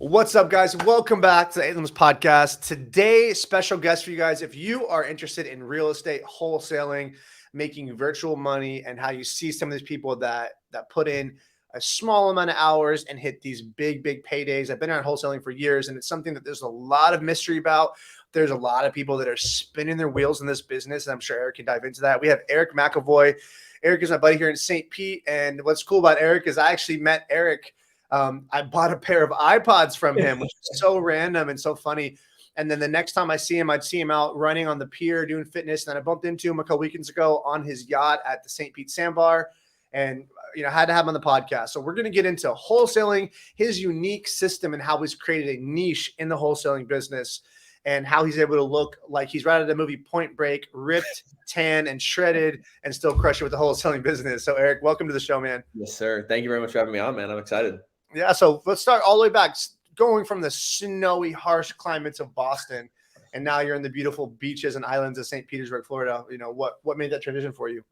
What's up, guys? Welcome back to the Athens Podcast. Today, special guest for you guys. If you are interested in real estate, wholesaling, making virtual money, and how you see some of these people that put in a small amount of hours and hit these big paydays. I've been around wholesaling for years, and it's something that there's a lot of mystery about. There's a lot of people that are spinning their wheels in this business, and I'm sure Eric can dive into that. We have Eric Mcavoy. Eric is my buddy here in St. Pete, and what's cool about Eric is I actually met Eric. I bought a pair of iPods from him, which is so random and so funny. And then the next time I see him, I'd see him out running on the pier doing fitness. And then I bumped into him a couple weekends ago on his yacht at the St. Pete Sandbar, and had to have him on the podcast. So we're going to get into wholesaling, his unique system, and how he's created a niche in the wholesaling business, and how he's able to look like he's right out of the movie Point Break, ripped, tan, and shredded, and still crush it with the wholesaling business. So Eric, welcome to the show, man. Yes, sir. Thank you very much for having me on, man. I'm excited. Yeah, so let's start all the way back, going from the snowy, harsh climates of Boston, and now you're in the beautiful beaches and islands of St. Petersburg, Florida. What made that transition for you?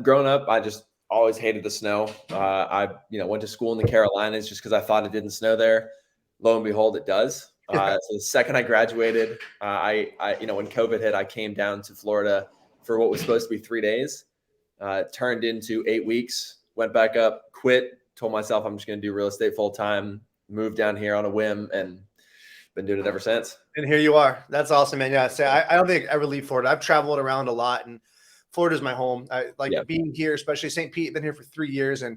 Growing up, I just always hated the snow. I went to school in the Carolinas just because I thought it didn't snow there. Lo and behold, it does. So the second I graduated, I when COVID hit, I came down to Florida for what was supposed to be 3 days. Turned into 8 weeks. Went back up, quit. Told myself I'm just going to do real estate full time, moved down here on a whim, and been doing it ever since. And here you are. That's awesome, man. Yeah, I don't think I ever leave Florida. I've traveled around a lot, and Florida's my home. I like being here, especially St. Pete. I've been here for 3 years, and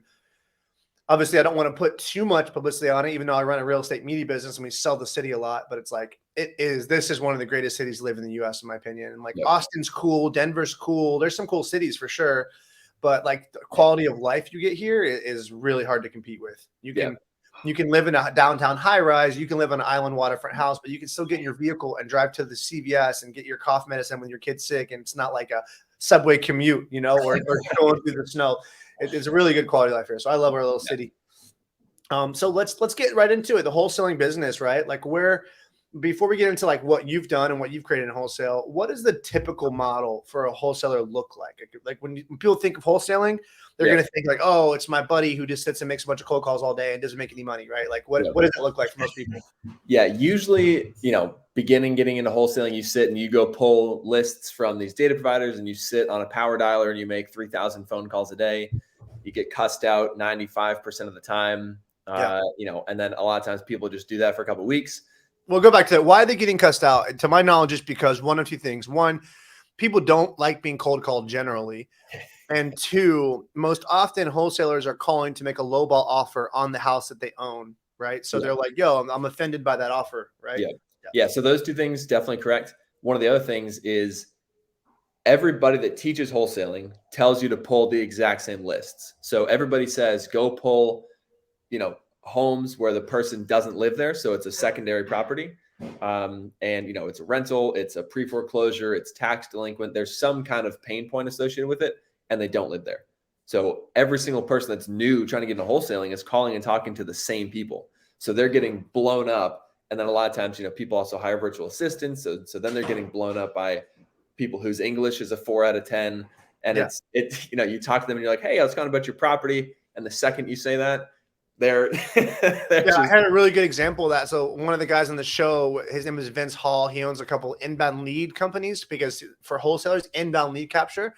obviously I don't want to put too much publicity on it, even though I run a real estate media business and we sell the city a lot. But it's like this is one of the greatest cities to live in the U.S. in my opinion. And Austin's cool, Denver's cool. There's some cool cities for sure. But like the quality of life you get here is really hard to compete with. You can live in a downtown high rise, you can live on an island waterfront house, but you can still get in your vehicle and drive to the CVS and get your cough medicine when your kid's sick, and it's not like a subway commute, or going through the snow. It's a really good quality of life here. So I love our little city. So let's get right into it. The wholesaling business, right? Like before we get into like what you've done and what you've created in wholesale, what does the typical model for a wholesaler look like? Like when people think of wholesaling, they're going to think like, oh, it's my buddy who just sits and makes a bunch of cold calls all day and doesn't make any money, right? Like what does it look like for most people? Yeah, usually, getting into wholesaling, you sit and you go pull lists from these data providers and you sit on a power dialer and you make 3,000 phone calls a day. You get cussed out 95% of the time, and then a lot of times people just do that for a couple of weeks. We'll go back to why are they getting cussed out? To my knowledge, just because one of two things. One, people don't like being cold called generally. And two, most often wholesalers are calling to make a lowball offer on the house that they own, right? So they're like, yo, I'm offended by that offer, right? Yeah. So those two things, definitely correct. One of the other things is everybody that teaches wholesaling tells you to pull the exact same lists. So everybody says, go pull, homes where the person doesn't live there. So it's a secondary property. And it's a rental, it's a pre-foreclosure, it's tax delinquent. There's some kind of pain point associated with it, and they don't live there. So every single person that's new trying to get into wholesaling is calling and talking to the same people. So they're getting blown up. And then a lot of times, people also hire virtual assistants. So then they're getting blown up by people whose English is a 4 out of 10. And you talk to them and you're like, hey, I was calling about your property. And the second you say that, I had a really good example of that. So one of the guys on the show, his name is Vince Hall. He owns a couple inbound lead companies because for wholesalers, inbound lead capture.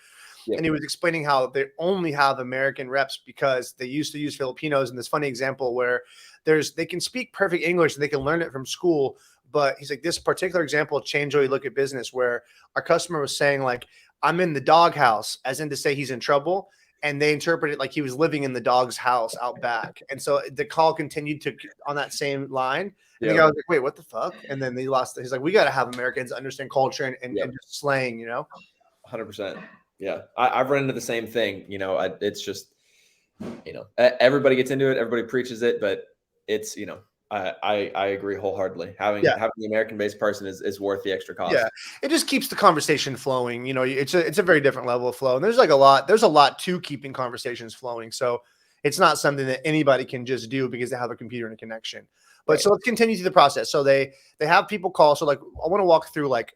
Yeah. And he was explaining how they only have American reps because they used to use Filipinos. And this funny example where they can speak perfect English and they can learn it from school. But he's like, this particular example changed how we look at business, where our customer was saying like, I'm in the doghouse, as in to say he's in trouble. And they interpreted it like he was living in the dog's house out back. And so the call continued on that same line. And the guy was like, wait, what the fuck? And then they lost it. He's like, we got to have Americans understand culture and just slang, 100%. Yeah. I've run into the same thing. It's just, everybody gets into it. Everybody preaches it, but it's, I agree wholeheartedly. Having the American-based person is worth the extra cost. Yeah, it just keeps the conversation flowing. It's a very different level of flow, and there's a lot to keeping conversations flowing. So it's not something that anybody can just do because they have a computer and a connection. But So let's continue through the process. So they have people call. So like I want to walk through like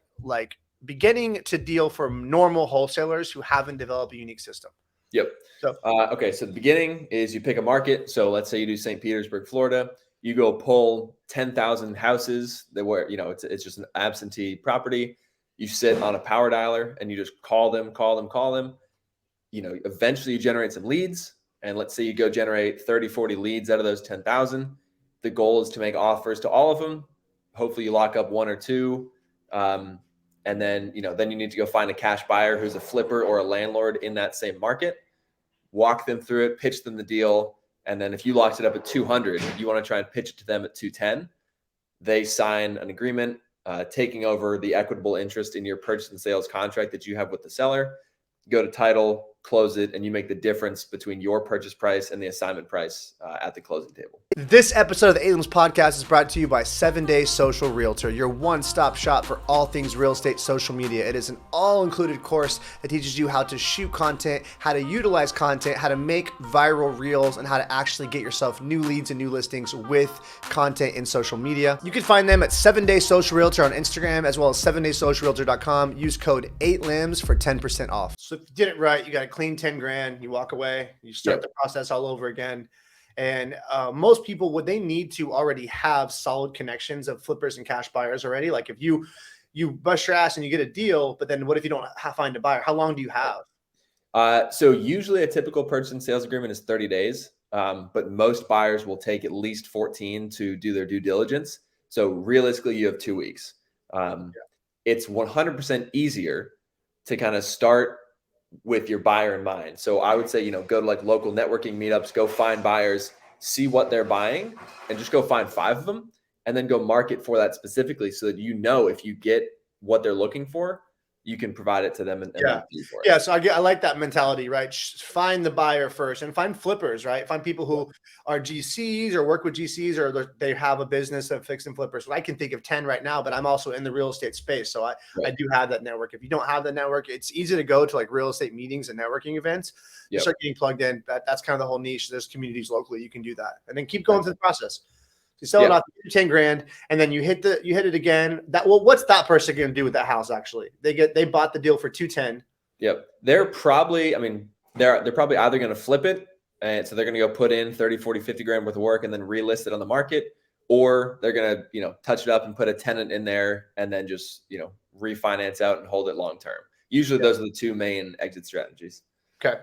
beginning to deal for normal wholesalers who haven't developed a unique system. Yep. So okay. So the beginning is you pick a market. So let's say you do St. Petersburg, Florida. You go pull 10,000 houses that were, it's just an absentee property. You sit on a power dialer and you just call them. Eventually you generate some leads, and let's say you go generate 30, 40 leads out of those 10,000. The goal is to make offers to all of them. Hopefully you lock up one or two. And then you need to go find a cash buyer who's a flipper or a landlord in that same market, walk them through it, pitch them the deal. And then if you locked it up at 200, you want to try and pitch it to them at 210. They sign an agreement, taking over the equitable interest in your purchase and sales contract that you have with the seller. Go to title, close it, and you make the difference between your purchase price and the assignment price at the closing table. This episode of the Aliens Podcast is brought to you by 7 Day Social Realtor, your one-stop shop for all things real estate social media. It is an all-included course that teaches you how to shoot content, how to utilize content, how to make viral reels, and how to actually get yourself new leads and new listings with content in social media. You can find them at 7 Day Social Realtor on Instagram, as well as 7daysocialrealtor.com. Use code 8LIMS for 10% off. So if you did it right, you got a clean 10 grand, you walk away, you start the process all over again. And most people, would they need to already have solid connections of flippers and cash buyers already? Like if you bust your ass and you get a deal, but then what if you don't find a buyer? How long do you have? So usually a typical purchase and sales agreement is 30 days, but most buyers will take at least 14 to do their due diligence. So realistically, you have 2 weeks. It's 100% easier to kind of start with your buyer in mind. So I would say, go to like local networking meetups, go find buyers, see what they're buying, and just go find 5 of them and then go market for that specifically so that if you get what they're looking for, you can provide it to them and yeah. For it. Yeah. So I like that mentality, right? Find the buyer first and find flippers, right? Find people who are GCs or work with GCs or they have a business of fix and flippers. So I can think of 10 right now, but I'm also in the real estate space. So I do have that network. If you don't have the network, it's easy to go to like real estate meetings and networking events. You start getting plugged in. That's kind of the whole niche. There's communities locally. You can do that and then keep going through the process. You sell it off, 10 grand, and then you hit it again. What's that person going to do with that house? Actually, they bought the deal for 210. Yep. They're probably either going to flip it. And so they're going to go put in 30, 40, 50 grand worth of work and then relist it on the market, or they're going to, touch it up and put a tenant in there and then just, refinance out and hold it long-term. Usually those are the two main exit strategies. Okay.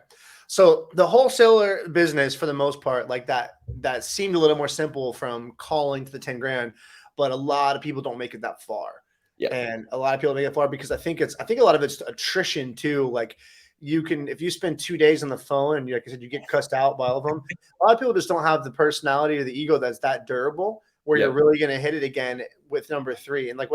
So the wholesaler business, for the most part, like that seemed a little more simple from calling to the 10 grand, but a lot of people don't make it that far. Yeah. And a lot of people make it far because I think a lot of it's attrition too. Like if you spend 2 days on the phone and like I said, you get cussed out by all of them. A lot of people just don't have the personality or the ego that's that durable where you're really going to hit it again with number 3. And like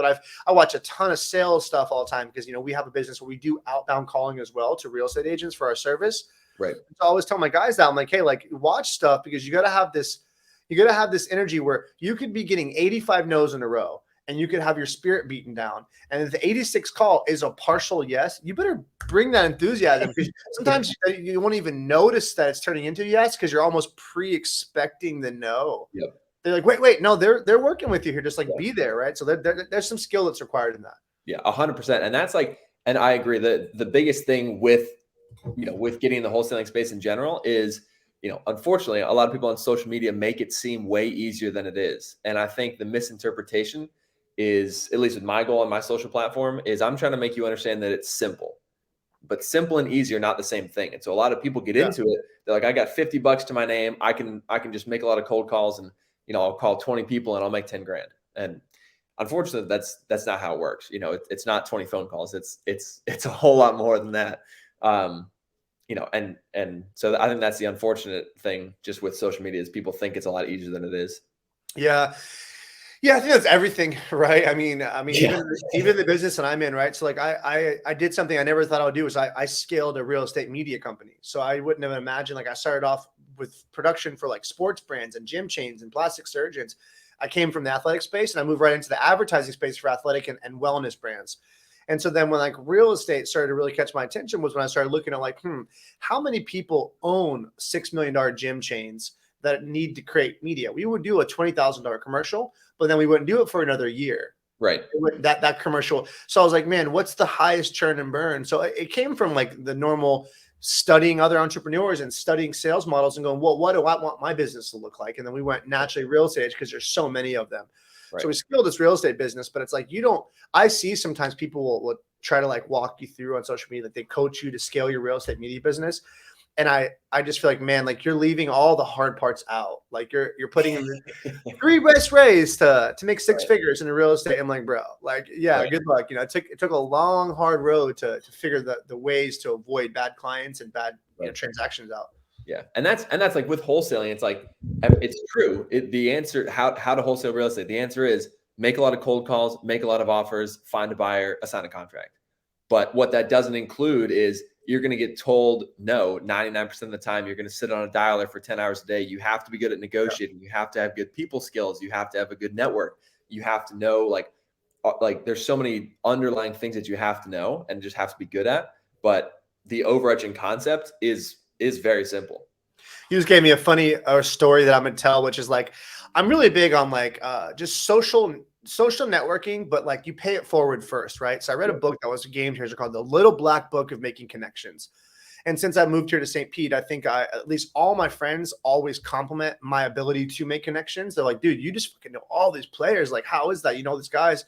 I watch a ton of sales stuff all the time because, we have a business where we do outbound calling as well to real estate agents for our service. Right. So I always tell my guys that I'm like, hey, like watch stuff because you got to have this energy where you could be getting 85 no's in a row and you could have your spirit beaten down. And if the 86th call is a partial yes, you better bring that enthusiasm because sometimes you won't even notice that it's turning into yes because you're almost pre-expecting the no. Yep. They're like, wait, no, they're working with you here. Just like be there, right? So there's some skill that's required in that. Yeah, 100%. And that's and I agree that the biggest thing with getting in the wholesaling space in general is, unfortunately, a lot of people on social media make it seem way easier than it is. And I think the misinterpretation is, at least with my goal on my social platform, is I'm trying to make you understand that it's simple. But simple and easy are not the same thing. And so a lot of people get into it. They're like, I got $50 to my name. I can just make a lot of cold calls and, I'll call 20 people and I'll make 10 grand. And unfortunately, that's not how it works. It's not 20 phone calls. It's a whole lot more than that. And so I think that's the unfortunate thing just with social media is people think it's a lot easier than it is. Yeah. Yeah. I think that's everything, right? I mean, even the business that I'm in, right? So like I did something I never thought I would do is I scaled a real estate media company. So I wouldn't have imagined, like I started off with production for like sports brands and gym chains and plastic surgeons. I came from the athletic space and I moved right into the advertising space for athletic and wellness brands. And so then when like real estate started to really catch my attention was when I started looking at like, how many people own $6 million gym chains that need to create media? We would do a $20,000 commercial, but then we wouldn't do it for another year. Right. That commercial. So I was like, man, what's the highest churn and burn? So it came from like the normal studying other entrepreneurs and studying sales models and going, well, what do I want my business to look like? And then we went naturally real estate because there's so many of them. Right. So we scaled this real estate business, but it's like, I see sometimes people will try to like walk you through on social media that they coach you to scale your real estate media business. And I just feel like, man, like you're leaving all the hard parts out. Like you're putting in the 3 best ways to make 6 figures in a real estate. I'm like, bro, like, yeah, good luck. It took a long, hard road to figure the ways to avoid bad clients and bad transactions out. Yeah. And that's like with wholesaling, it's like, it's true. The answer, how to wholesale real estate, the answer is make a lot of cold calls, make a lot of offers, find a buyer, assign a contract. But what that doesn't include is you're going to get told no 99% of the time. You're going to sit on a dialer for 10 hours a day. You have to be good at negotiating. You have to have good people skills. You have to have a good network. You have to know like there's so many underlying things that you have to know and just have to be good at. But the overarching concept is very simple. You just gave me a funny story that I'm going to tell, which is like, I'm really big on like just social networking, but like you pay it forward first, right? So I read a book that was a game changer called The Little Black Book of Making Connections. And since I moved here to St. Pete, I think at least all my friends always compliment my ability to make connections. They're like, dude, you just fucking know all these players. Like, how is that? You know, these guys.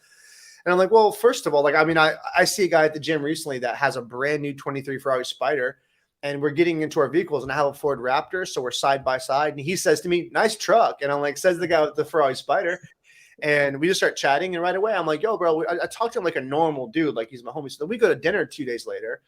And I'm like, well, first of all, like, I mean, I see a guy at the gym recently that has a brand new 23 Ferrari Spider, and we're getting into our vehicles, and I have a Ford Raptor. So we're side by side. And he says to me, nice truck. And I'm like, says the guy with the Ferrari Spider. And we just start chatting. And right away, I'm like, yo, bro, I talked to him like a normal dude. Like he's my homie. So then we go to dinner 2 days later.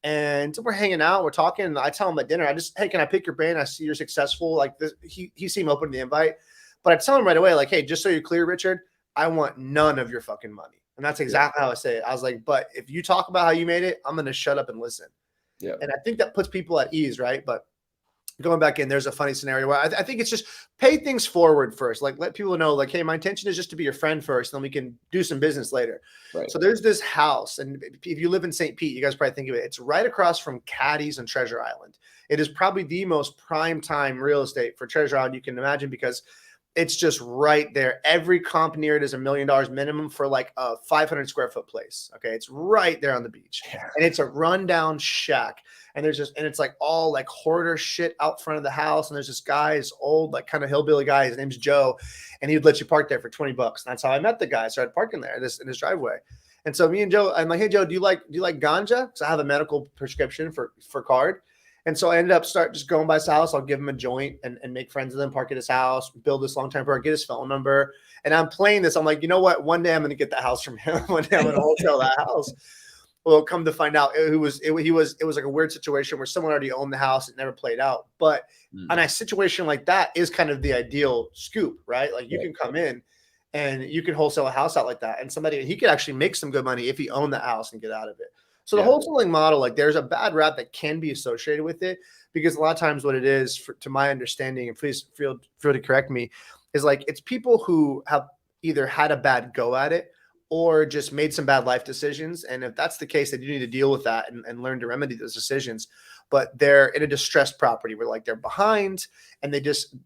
And so we're hanging out. We're talking. And I tell him at dinner, hey, can I pick your brain? I see you're successful. Like this, he seemed open to the invite. But I tell him right away, like, hey, just so you're clear, Richard, I want none of your fucking money. And that's exactly how I say it. I was like, but if you talk about how you made it, I'm going to shut up and listen. Yeah. And I think that puts people at ease, right? But going back in, there's a funny scenario where I think it's just pay things forward first. Like let people know, like, hey, my intention is just to be your friend first, and then we can do some business later. Right. So there's this house, and if you live in St. Pete, you guys probably think of it. It's right across from Caddy's and Treasure Island. It is probably the most prime time real estate for Treasure Island you can imagine because it's just right there. Every comp near it is $1 million minimum for like a 500 square foot place. Okay. It's right there on the beach, and it's a rundown shack. And it's like all like hoarder shit out front of the house. And there's this guy, this old, like kind of hillbilly guy. His name's Joe. And he would let you park there for $20. And that's how I met the guy. I started parking there in his driveway. And so me and Joe, I'm like, hey Joe, do you like ganja? Because I have a medical prescription for card. And so I ended up just going by his house. I'll give him a joint and make friends with him, park at his house, build this long-term program, get his phone number. And I'm playing this. I'm like, you know what? One day I'm going to get that house from him. One day I'm going to wholesale that house. Well, come to find out, it was like a weird situation where someone already owned the house. It never played out. But on a situation like that is kind of the ideal scoop, right? Like you can come in and you can wholesale a house out like that. And he could actually make some good money if he owned the house and get out of it. So the wholesaling model, like there's a bad rap that can be associated with it because a lot of times what it is, to my understanding, and please feel free to correct me, is like it's people who have either had a bad go at it or just made some bad life decisions. And if that's the case, then you need to deal with that and learn to remedy those decisions. But they're in a distressed property where like they're behind and they just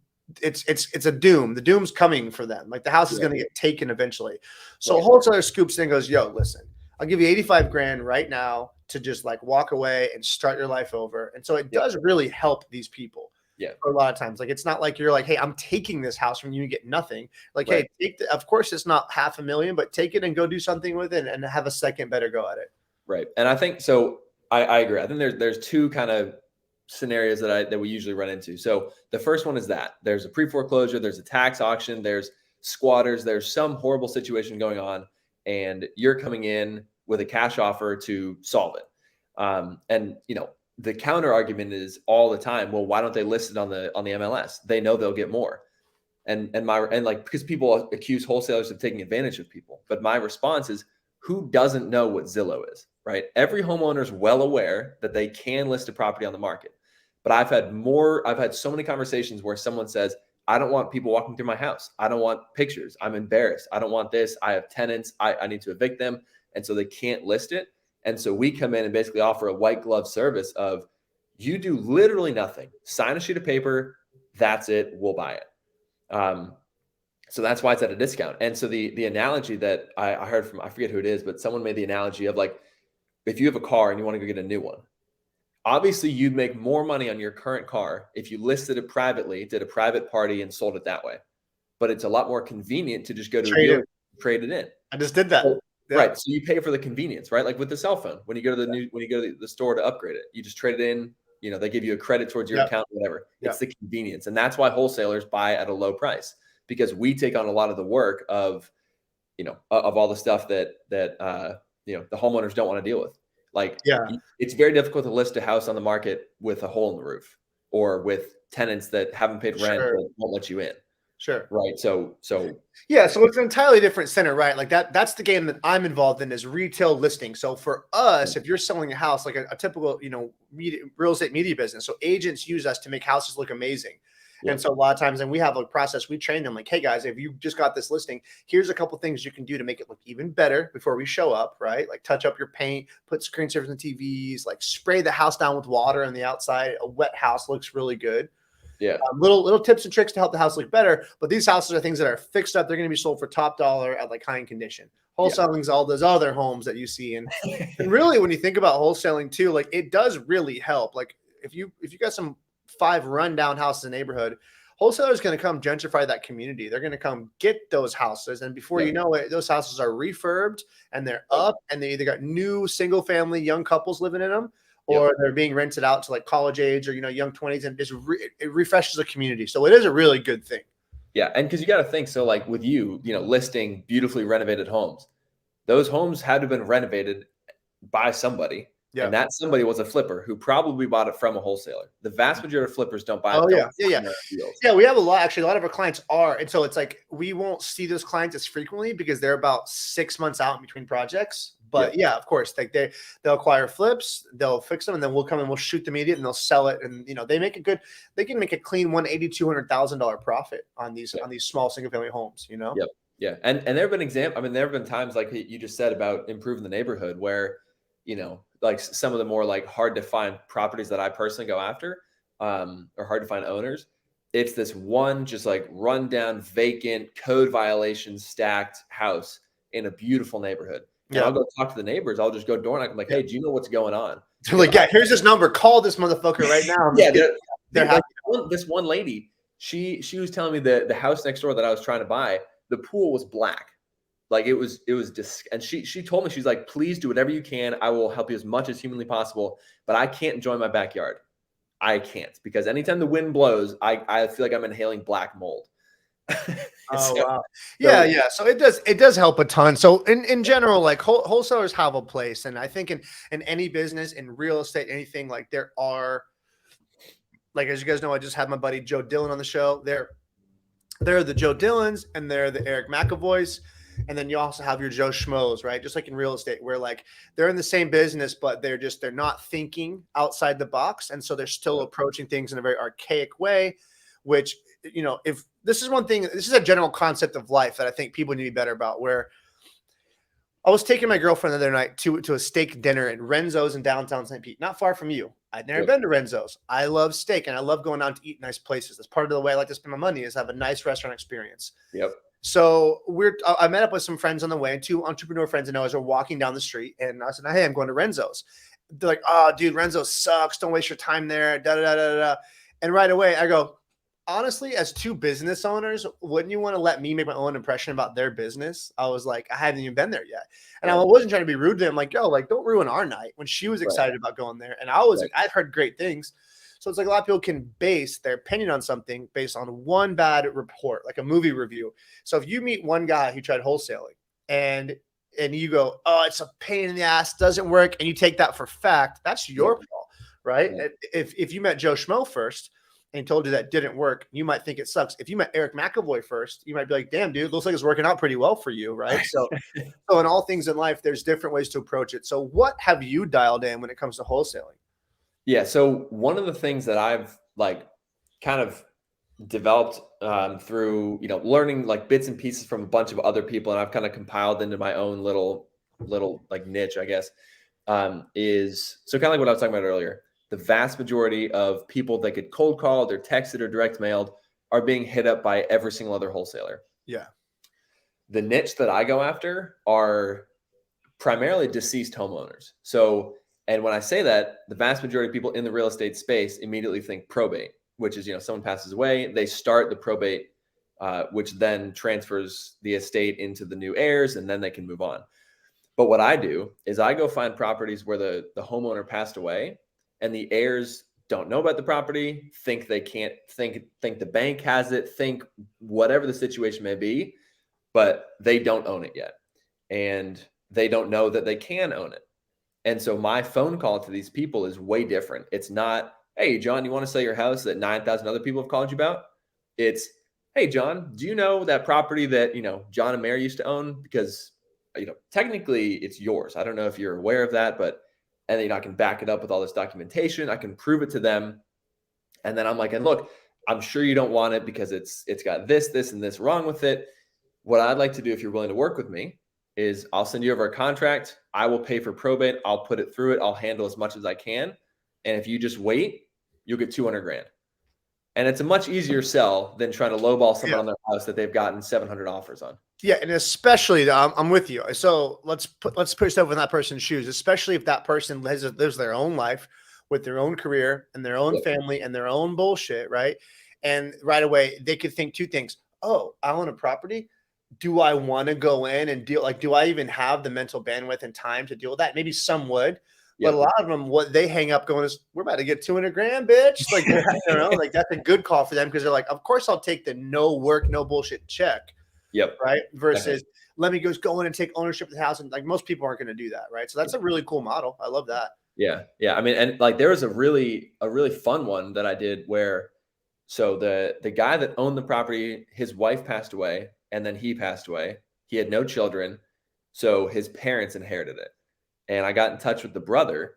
it's a doom. The doom's coming for them. Like the house is going to get taken eventually. So a wholesaler scoops in and goes, yo, listen, I'll give you 85 grand right now to just like walk away and start your life over. And so it does really help these people. Yeah. A lot of times, like, it's not like you're like, hey, I'm taking this house from you and get nothing. Like, hey, of course it's not $500,000, but take it and go do something with it and have a second better go at it. Right. And I think, so I agree. I think there's two kind of scenarios that we usually run into. So the first one is that there's a pre-foreclosure, there's a tax auction, there's squatters, there's some horrible situation going on, and you're coming in with a cash offer to solve it. And you know, the counter argument is all the time, well, why don't they list it on the MLS? They know they'll get more. And because people accuse wholesalers of taking advantage of people. But my response is, who doesn't know what Zillow is, right? Every homeowner is well aware that they can list a property on the market. But I've had so many conversations where someone says, I don't want people walking through my house. I don't want pictures. I'm embarrassed. I don't want this. I have tenants. I need to evict them. And so they can't list it. And so we come in and basically offer a white glove service of, you do literally nothing. Sign a sheet of paper. That's it. We'll buy it. So that's why it's at a discount. And so the analogy that I heard from, I forget who it is, but someone made the analogy of like, if you have a car and you want to go get a new one, Obviously, you'd make more money on your current car if you listed it privately, did a private party, and sold it that way. But it's a lot more convenient to just go to a dealer, trade it in. I just did that. So, right. So you pay for the convenience, right? Like with the cell phone, when you go to the store to upgrade it, you just trade it in. You know, they give you a credit towards your account, whatever. It's the convenience, and that's why wholesalers buy at a low price, because we take on a lot of the work of, of all the stuff that the homeowners don't want to deal with. Like, it's very difficult to list a house on the market with a hole in the roof, or with tenants that haven't paid rent but won't let you in. Sure. Right. So yeah, so it's an entirely different center, right? Like that's the game that I'm involved in, is retail listing. So for us, if you're selling a house, like a typical, real estate media business, so agents use us to make houses look amazing. And so a lot of times, and we have a process, we train them like, hey guys, if you just got this listing, here's a couple things you can do to make it look even better before we show up, right? Like touch up your paint, put screensavers on TVs, like spray the house down with water on the outside. A wet house looks really good. Yeah. Little tips and tricks to help the house look better. But these houses are things that are fixed up. They're going to be sold for top dollar at like high-end condition. Wholesaling's all those other homes that you see. And really, when you think about wholesaling too, like it does really help. Like if you got some 5 rundown houses in the neighborhood, wholesalers going to come gentrify that community. They're going to come get those houses. And before you know it, those houses are refurbed and they're up, and they either got new single family young couples living in them, or they're being rented out to like college age or, young 20s, and it refreshes the community. So it is a really good thing. Yeah. And because you got to think, so like with you, listing beautifully renovated homes, those homes had to have been renovated by somebody. Yeah. And that somebody was a flipper who probably bought it from a wholesaler. The vast majority of flippers don't buy it. Yeah, we have a lot of our clients are. And so it's like, we won't see those clients as frequently because they're about 6 months out in between projects. But of course, like they'll acquire flips, they'll fix them, and then we'll come and we'll shoot the media and they'll sell it. And they can make a clean $180,000-$200,000 profit on these small single family homes. Yep. Yeah. And there have been there have been times like you just said about improving the neighborhood where, like some of the more like hard to find properties that I personally go after, or hard to find owners. It's this one just like rundown, vacant, code violations stacked house in a beautiful neighborhood. And I'll go talk to the neighbors. I'll just go door knock. I'm like, hey, do you know what's going on? They're like, here's this number. Call this motherfucker right now. This one lady, she was telling me the house next door that I was trying to buy, the pool was black. Like it was and she told me, she's like, please do whatever you can. I will help you as much as humanly possible, but I can't enjoy my backyard. I can't, because anytime the wind blows, I feel like I'm inhaling black mold. Wow. Yeah. So it does help a ton. So in general, like wholesalers have a place. And I think in any business, in real estate, anything, like there are, like, as you guys know, I just had my buddy Joe Dillon on the show. They're the Joe Dillons and they're the Eric Mcavoys. And then you also have your Joe Schmoes, right? Just like in real estate, where like they're in the same business, but they're not thinking outside the box. And so they're still approaching things in a very archaic way, which, if this is one thing, this is a general concept of life that I think people need to be better about, where I was taking my girlfriend the other night to a steak dinner at Renzo's in downtown St. Pete, not far from you. I'd never been to Renzo's. I love steak and I love going out to eat nice places. That's part of the way I like to spend my money, is have a nice restaurant experience. Yep. So I met up with some friends on the way, and 2 entrepreneur friends of ours are walking down the street, and I said, hey, I'm going to Renzo's. They're like, oh, dude, Renzo's sucks. Don't waste your time there. Da, da, da, da, da. And right away I go, honestly, as 2 business owners, wouldn't you want to let me make my own impression about their business? I was like, I haven't even been there yet. And I wasn't trying to be rude to them. Like, yo, like, don't ruin our night, when she was excited about going there. And I was like, I've heard great things. So it's like a lot of people can base their opinion on something based on one bad report, like a movie review. So if you meet one guy who tried wholesaling and you go, oh, it's a pain in the ass, doesn't work, and you take that for fact, that's your fault, right? Yeah. If you met Joe Schmo first and he told you that didn't work, you might think it sucks. If you met Eric Mcavoy first, you might be like, damn, dude, looks like it's working out pretty well for you, right? So in all things in life, there's different ways to approach it. So what have you dialed in when it comes to wholesaling? Yeah. So one of the things that I've like kind of developed through, learning like bits and pieces from a bunch of other people, and I've kind of compiled into my own little like niche, I guess, is so kind of like what I was talking about earlier. The vast majority of people that get cold called or texted or direct mailed are being hit up by every single other wholesaler. Yeah. The niche that I go after are primarily deceased homeowners. So And when I say that, the vast majority of people in the real estate space immediately think probate, which is, someone passes away, they start the probate, which then transfers the estate into the new heirs, and then they can move on. But what I do is I go find properties where the homeowner passed away and the heirs don't know about the property, think they can't, think the bank has it, think whatever the situation may be, but they don't own it yet. And they don't know that they can own it. And so my phone call to these people is way different. It's not, hey, John, you want to sell your house that 9,000 other people have called you about? It's, hey, John, do you know that property that, John and Mary used to own? Because, technically it's yours. I don't know if you're aware of that, but, and then I can back it up with all this documentation. I can prove it to them. And then I'm like, and look, I'm sure you don't want it because it's got this, and this wrong with it. What I'd like to do, if you're willing to work with me, is I'll send you over a contract. I will pay for probate. I'll put it through it. I'll handle as much as I can. And if you just wait, you'll get 200 grand. And it's a much easier sell than trying to lowball someone on their house that they've gotten 700 offers on. Yeah. And especially, I'm with you. So let's put yourself in that person's shoes, especially if that person lives their own life with their own career and their own family and their own bullshit. Right. And right away, they could think two things. Oh, I own a property. Do I want to go in and deal? Like, do I even have the mental bandwidth and time to deal with that? Maybe some would, but a lot of them, what they hang up going is, we're about to get 200 grand, bitch. Like, like that's a good call for them. Cause they're like, of course I'll take the no work, no bullshit check. Yep. Right. Versus let me just go in and take ownership of the house. And like most people aren't going to do that. Right. So that's a really cool model. I love that. Yeah. Yeah. I mean, and like there was a really fun one that I did where, so the guy that owned the property, his wife passed away. And then he passed away. He had no children. So his parents inherited it. And I got in touch with the brother.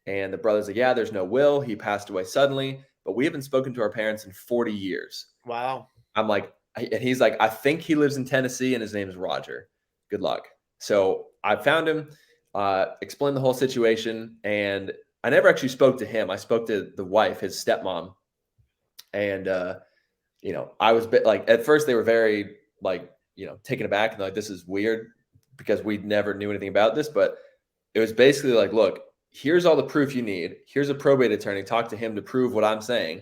And the brother's like, yeah, there's no will. He passed away suddenly. But we haven't spoken to our parents in 40 years. Wow. I'm like, and he's like, I think he lives in Tennessee and his name is Roger. Good luck. So I found him, explained the whole situation. And I never actually spoke to him. I spoke to the wife, his stepmom. And, I was like, at first they were very, like, taken aback and like, this is weird because we never knew anything about this. But it was basically like, look, here's all the proof you need. Here's a probate attorney. Talk to him to prove what I'm saying.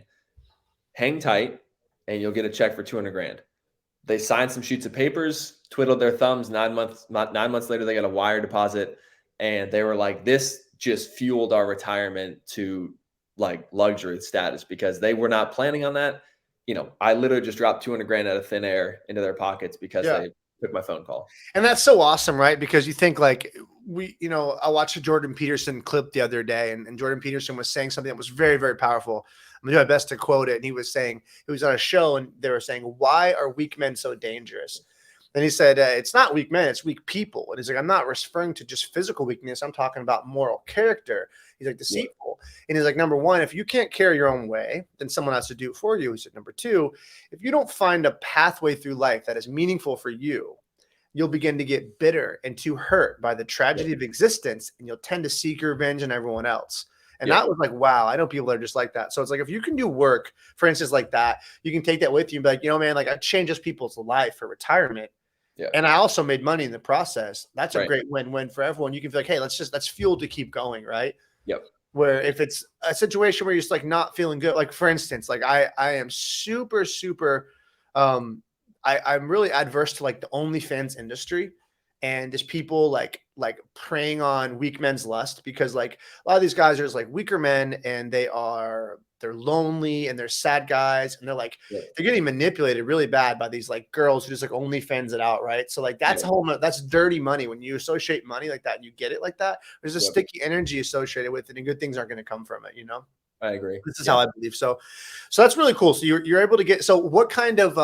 Hang tight and you'll get a check for 200 grand. They signed some sheets of papers, twiddled their thumbs. 9 months later, they got a wire deposit. And they were like, this just fueled our retirement to like luxury status because they were not planning on that. I literally just dropped 200 grand out of thin air into their pockets because they took my phone call. And that's so awesome, right? Because you think like I watched a Jordan Peterson clip the other day and Jordan Peterson was saying something that was very, very powerful. I'm gonna do my best to quote it. And he was saying, he was on a show and they were saying, why are weak men so dangerous? And he said, it's not weak men, it's weak people. And he's like, I'm not referring to just physical weakness. I'm talking about moral character. He's like deceitful. And he's like, number one, if you can't carry your own way, then someone has to do it for you. He said, number two, if you don't find a pathway through life that is meaningful for you, you'll begin to get bitter and too hurt by the tragedy of existence. And you'll tend to seek revenge on everyone else. And that was like, wow, I know people that are just like that. So it's like, if you can do work, for instance, like that, you can take that with you and be like, man, like I changed people's life for retirement. Yeah. And I also made money in the process. That's a great win-win for everyone. You can feel like, hey, that's fuel to keep going. Right. Yep. Where if it's a situation where you're just like not feeling good, like for instance, like I am super, I'm really adverse to like the OnlyFans industry and just people like preying on weak men's lust, because like a lot of these guys are just like weaker men and they're lonely and they're sad guys and they're like, they're getting manipulated really bad by these like girls who just like OnlyFans it out. Right. So like that's that's dirty money. When you associate money like that and you get it like that, there's a sticky energy associated with it and good things aren't going to come from it. I agree. This is how I believe. So that's really cool. So you're able to get, so what kind of,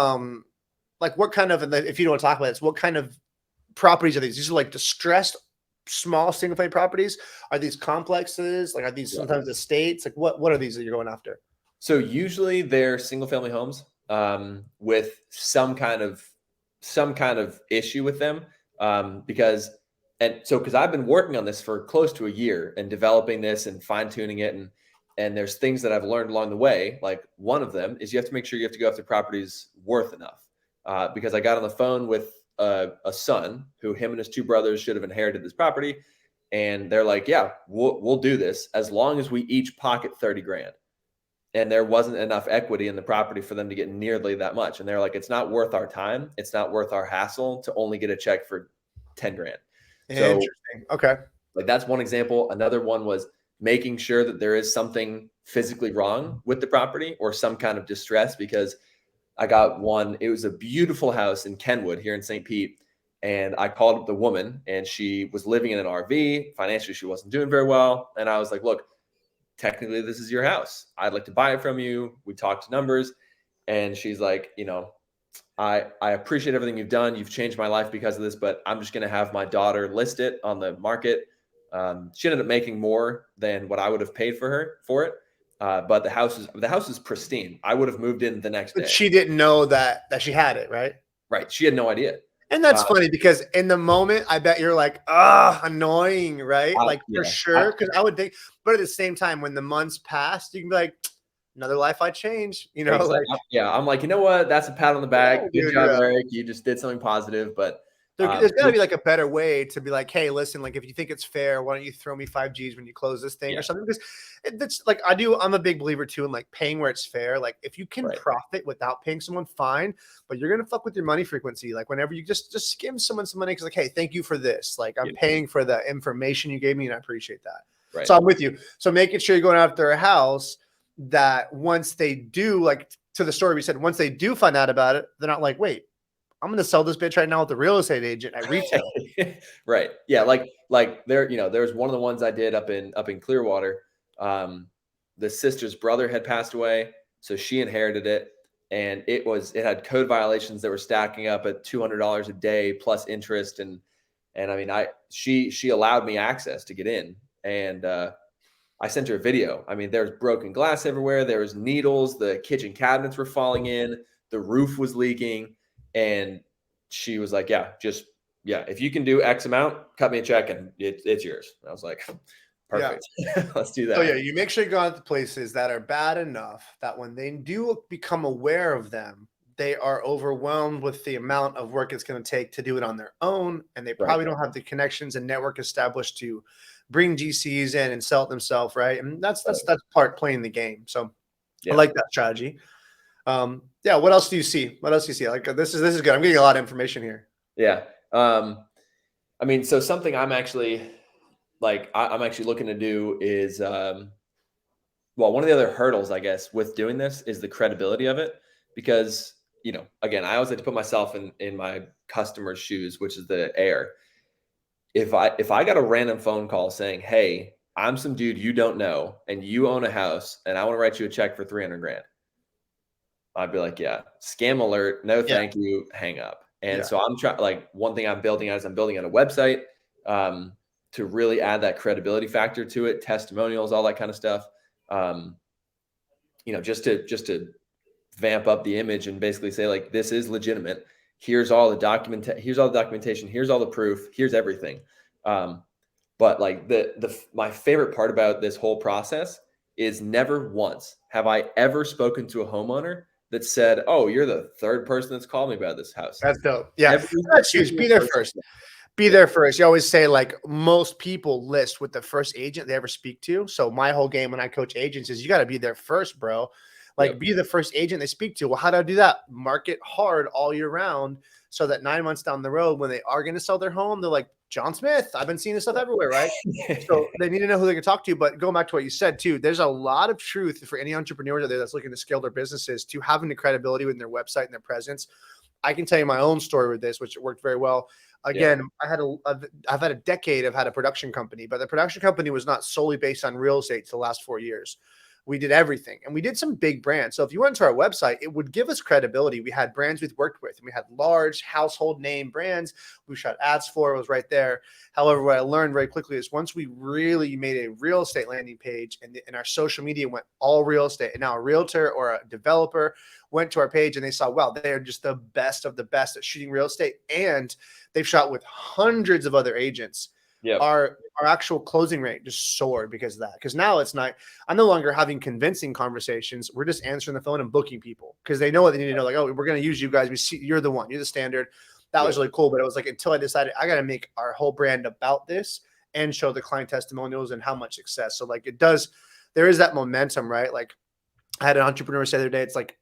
if you don't want to talk about this, what kind of properties are these? These are like distressed small single family properties? Are these complexes? Like, are these sometimes estates? Like what are these that you're going after? So usually they're single family homes with some kind of issue with them because I've been working on this for close to a year and developing this and fine tuning it. And there's things that I've learned along the way. Like one of them is you have to make sure you have to go after properties worth enough because I got on the phone with a son who him and his two brothers should have inherited this property. And they're like, yeah, we'll do this as long as we each pocket 30 grand. And there wasn't enough equity in the property for them to get nearly that much. And they're like, it's not worth our time. It's not worth our hassle to only get a check for 10 grand. So Interesting. Okay. like that's one example. Another one was making sure that there is something physically wrong with the property or some kind of distress, because I got one, it was a beautiful house in Kenwood here in St. Pete. And I called up the woman and she was living in an RV. Financially, she wasn't doing very well. And I was like, look, technically this is your house. I'd like to buy it from you. We talked numbers. And she's like, you know, I appreciate everything you've done. You've changed my life because of this, but I'm just going to have my daughter list it on the market. She ended up making more than what I would have paid for her for it. But the house is pristine. I would have moved in the next day. But she didn't know that she had it, right? Right. She had no idea. And that's funny because in the moment, I bet you're like, annoying, right? Like for sure. Because I would think, but at the same time, when the months passed, you can be like, another life I changed, you know? Exactly. Like, yeah, I'm like, you know what? That's a pat on the back. Good job, Eric. You just did something positive. But there's got to be like a better way to be like, hey, listen, like if you think it's fair, why don't you throw me 5 G's when you close this thing or something? Because that's like I'm a big believer too in like paying where it's fair. Like if you can profit without paying someone, fine, but you're gonna fuck with your money frequency. Like whenever you just skim someone some money, because like, hey, thank you for this. Like I'm paying for the information you gave me, and I appreciate that. Right. So I'm with you. So making sure you're going after a house that once they do, like to the story we said, once they do find out about it, they're not like, wait, I'm going to sell this bitch right now with the real estate agent at retail. Right. Yeah. Like there, you know, there's one of the ones I did up in Clearwater. The sister's brother had passed away, so she inherited it. And it had code violations that were stacking up at $200 a day plus interest. And I mean, she allowed me access to get in, and, I sent her a video. I mean, there's broken glass everywhere. There was needles. The kitchen cabinets were falling in. The roof was leaking. And she was like, if you can do X amount, cut me a check and it's yours. And I was like, perfect. Yeah. Let's do that. So yeah, you make sure you go out to places that are bad enough that when they do become aware of them, they are overwhelmed with the amount of work it's going to take to do it on their own. And they probably don't have the connections and network established to bring GCs in and sell it themselves. Right. And that's part playing the game. So I like that strategy. What else do you see? Like this is good. I'm getting a lot of information here. Yeah. I mean, so something I'm actually looking to do is, one of the other hurdles, I guess, with doing this is the credibility of it, because, you know, again, I always like to put myself in my customer's shoes, which is the heir. If I got a random phone call saying, hey, I'm some dude you don't know and you own a house and I want to write you a check for 300 grand. I'd be like, yeah, scam alert. No, thank you. Hang up. And so I'm trying, like one thing I'm building out is I'm building out a website to really add that credibility factor to it, testimonials, all that kind of stuff. You know, just to vamp up the image and basically say like, this is legitimate. Here's all the documentation. Here's all the proof. Here's everything. But like my favorite part about this whole process is never once have I ever spoken to a homeowner that said, oh, you're the third person that's called me about this house. That's dope. Yeah. That's huge. Be there first. Be there first. You always say like most people list with the first agent they ever speak to. So my whole game when I coach agents is you got to be there first, bro. Like be the first agent they speak to. Well, how do I do that? Market hard all year round so that 9 months down the road, when they are going to sell their home, they're like, John Smith, I've been seeing this stuff everywhere, right? So they need to know who they can talk to. But going back to what you said too, there's a lot of truth for any entrepreneur out there that's looking to scale their businesses to having the credibility within their website and their presence. I can tell you my own story with this, which worked very well. Again, I've had a decade. I've had a production company, but the production company was not solely based on real estate for the last 4 years. We did everything, and we did some big brands. So if you went to our website, it would give us credibility. We had brands we've worked with, and we had large household name brands we shot ads for. It was right there. However, what I learned very quickly is once we really made a real estate landing page and our social media went all real estate, and now a realtor or a developer went to our page and they saw, wow, they're just the best of the best at shooting real estate, and they've shot with hundreds of other agents. Our actual closing rate just soared because of that. Because now I'm no longer having convincing conversations. We're just answering the phone and booking people because they know what they need to know. Like, oh, we're going to use you guys. We see you're the one. You're the standard. That was really cool. But it was like until I decided I got to make our whole brand about this and show the client testimonials and how much success. So like there is that momentum, right? Like I had an entrepreneur say the other day, it's like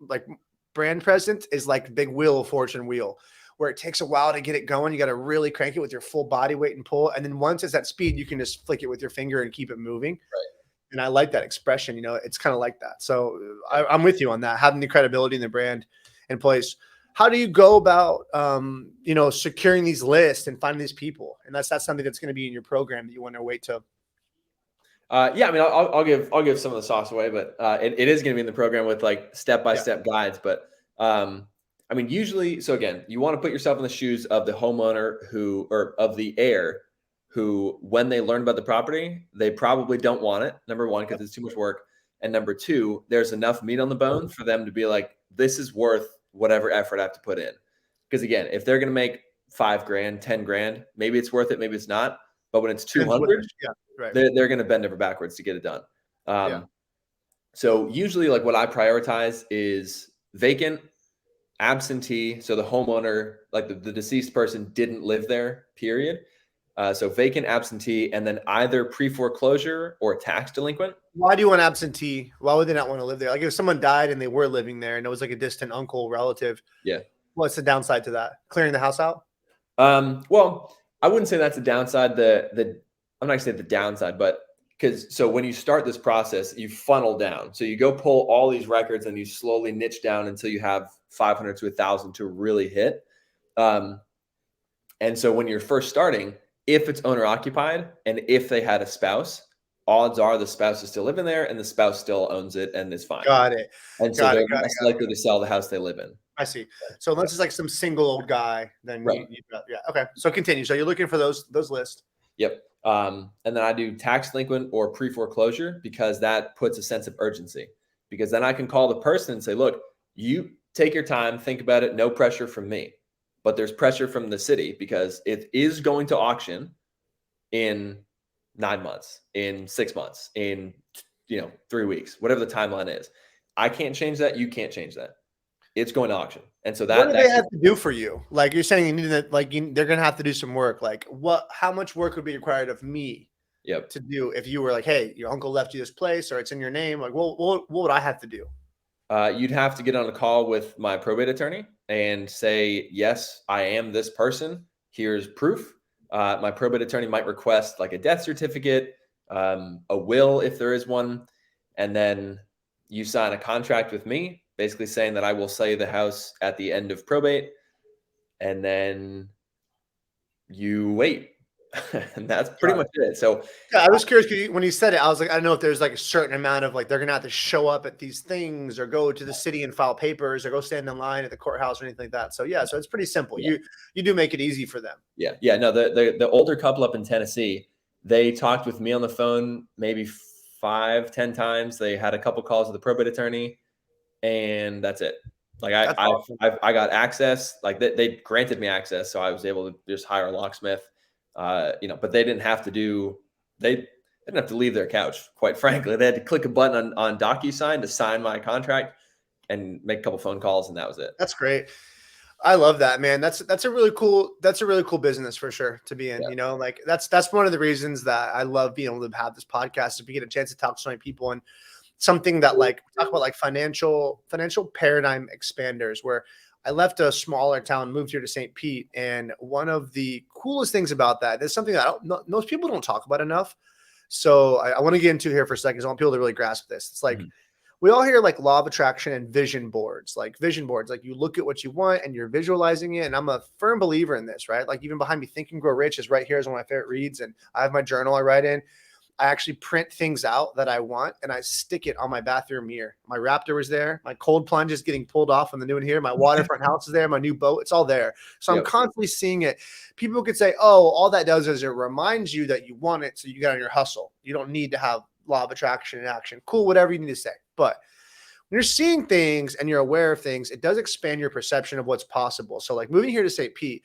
brand presence is like big Wheel of Fortune wheel, where it takes a while to get it going. You got to really crank it with your full body weight and pull. And then once it's at speed, you can just flick it with your finger and keep it moving. Right. And I like that expression, it's kind of like that. So I'm with you on that, having the credibility in the brand in place. How do you go about, securing these lists and finding these people? And that's something that's going to be in your program that you want to wait to. Yeah, I mean, I'll give some of the sauce away, but it is going to be in the program with like step-by-step guides. But I mean, usually, so again, you want to put yourself in the shoes of the homeowner or of the heir who, when they learn about the property, they probably don't want it. Number one, because it's too much work. And number two, there's enough meat on the bone for them to be like, this is worth whatever effort I have to put in. Because again, if they're going to make $5,000, $10,000, maybe it's worth it, maybe it's not. But when it's 200, right, they're going to bend over backwards to get it done. So usually like what I prioritize is vacant, absentee. So the homeowner, like the deceased person didn't live there, period. So vacant, absentee, and then either pre-foreclosure or tax delinquent. Why do you want absentee? Why would they not want to live there? Like if someone died and they were living there and it was like a distant uncle, relative. Yeah. What's the downside to that? Clearing the house out? Well, I wouldn't say that's a downside. I'm not gonna say the downside, but so when you start this process, you funnel down. So you go pull all these records and you slowly niche down until you have 500 to 1,000 to really hit. And so when you're first starting, if it's owner occupied and if they had a spouse, odds are the spouse is still living there and the spouse still owns it and is fine. Got it. And so they're less likely to sell the house they live in. I see. So unless it's like some single old guy, then right. Yeah. Okay. So continue. So you're looking for those lists. Yep. And then I do tax delinquent or pre-foreclosure because that puts a sense of urgency. Because then I can call the person and say, look, you take your time, think about it, no pressure from me. But there's pressure from the city because it is going to auction in 9 months, in 6 months, in 3 weeks, whatever the timeline is. I can't change that. You can't change that. It's going to auction. And so what do they have to do for you? Like you're saying, you need to, they're going to have to do some work. Like how much work would be required of me to do if you were like, hey, your uncle left you this place or it's in your name? Like, what would I have to do? You'd have to get on a call with my probate attorney and say, yes, I am this person. Here's proof. My probate attorney might request like a death certificate, a will if there is one. And then you sign a contract with me, basically saying that I will sell you the house at the end of probate. And then you wait. And that's pretty much it. So yeah, I was curious because when you said it, I was like, I don't know if there's like a certain amount of like they're gonna have to show up at these things or go to the city and file papers or go stand in line at the courthouse or anything like that. So yeah, so it's pretty simple. Yeah. You do make it easy for them. Yeah. No, the older couple up in Tennessee, they talked with me on the phone maybe 5-10 times. They had a couple calls with the probate attorney, and that's it. Like I got access. Like they granted me access, so I was able to just hire a locksmith. But they didn't have to leave their couch, quite frankly. They had to click a button on DocuSign to sign my contract and make a couple phone calls, and that was it. That's great. I love that, man. That's a really cool business for sure to be in. Yeah. Like that's one of the reasons that I love being able to have this podcast, is we get a chance to talk to so many people, and something that like talk about like financial paradigm expanders, where I left a smaller town, moved here to St. Pete. And one of the coolest things about that is something that most people don't talk about enough. So I want to get into here for a second, because I want people to really grasp this. It's like, we all hear like law of attraction and vision boards, like you look at what you want and you're visualizing it. And I'm a firm believer in this, right? Like even behind me, Think and Grow Rich is right here, is one of my favorite reads. And I have my journal I write in. I actually print things out that I want and I stick it on my bathroom mirror. My Raptor was there. My cold plunge is getting pulled off on the new one here. My waterfront house is there. My new boat, it's all there. So I'm constantly seeing it. People could say, oh, all that does is it reminds you that you want it, so you get on your hustle. You don't need to have law of attraction in action. Cool, whatever you need to say. But when you're seeing things and you're aware of things, it does expand your perception of what's possible. So like moving here to St. Pete,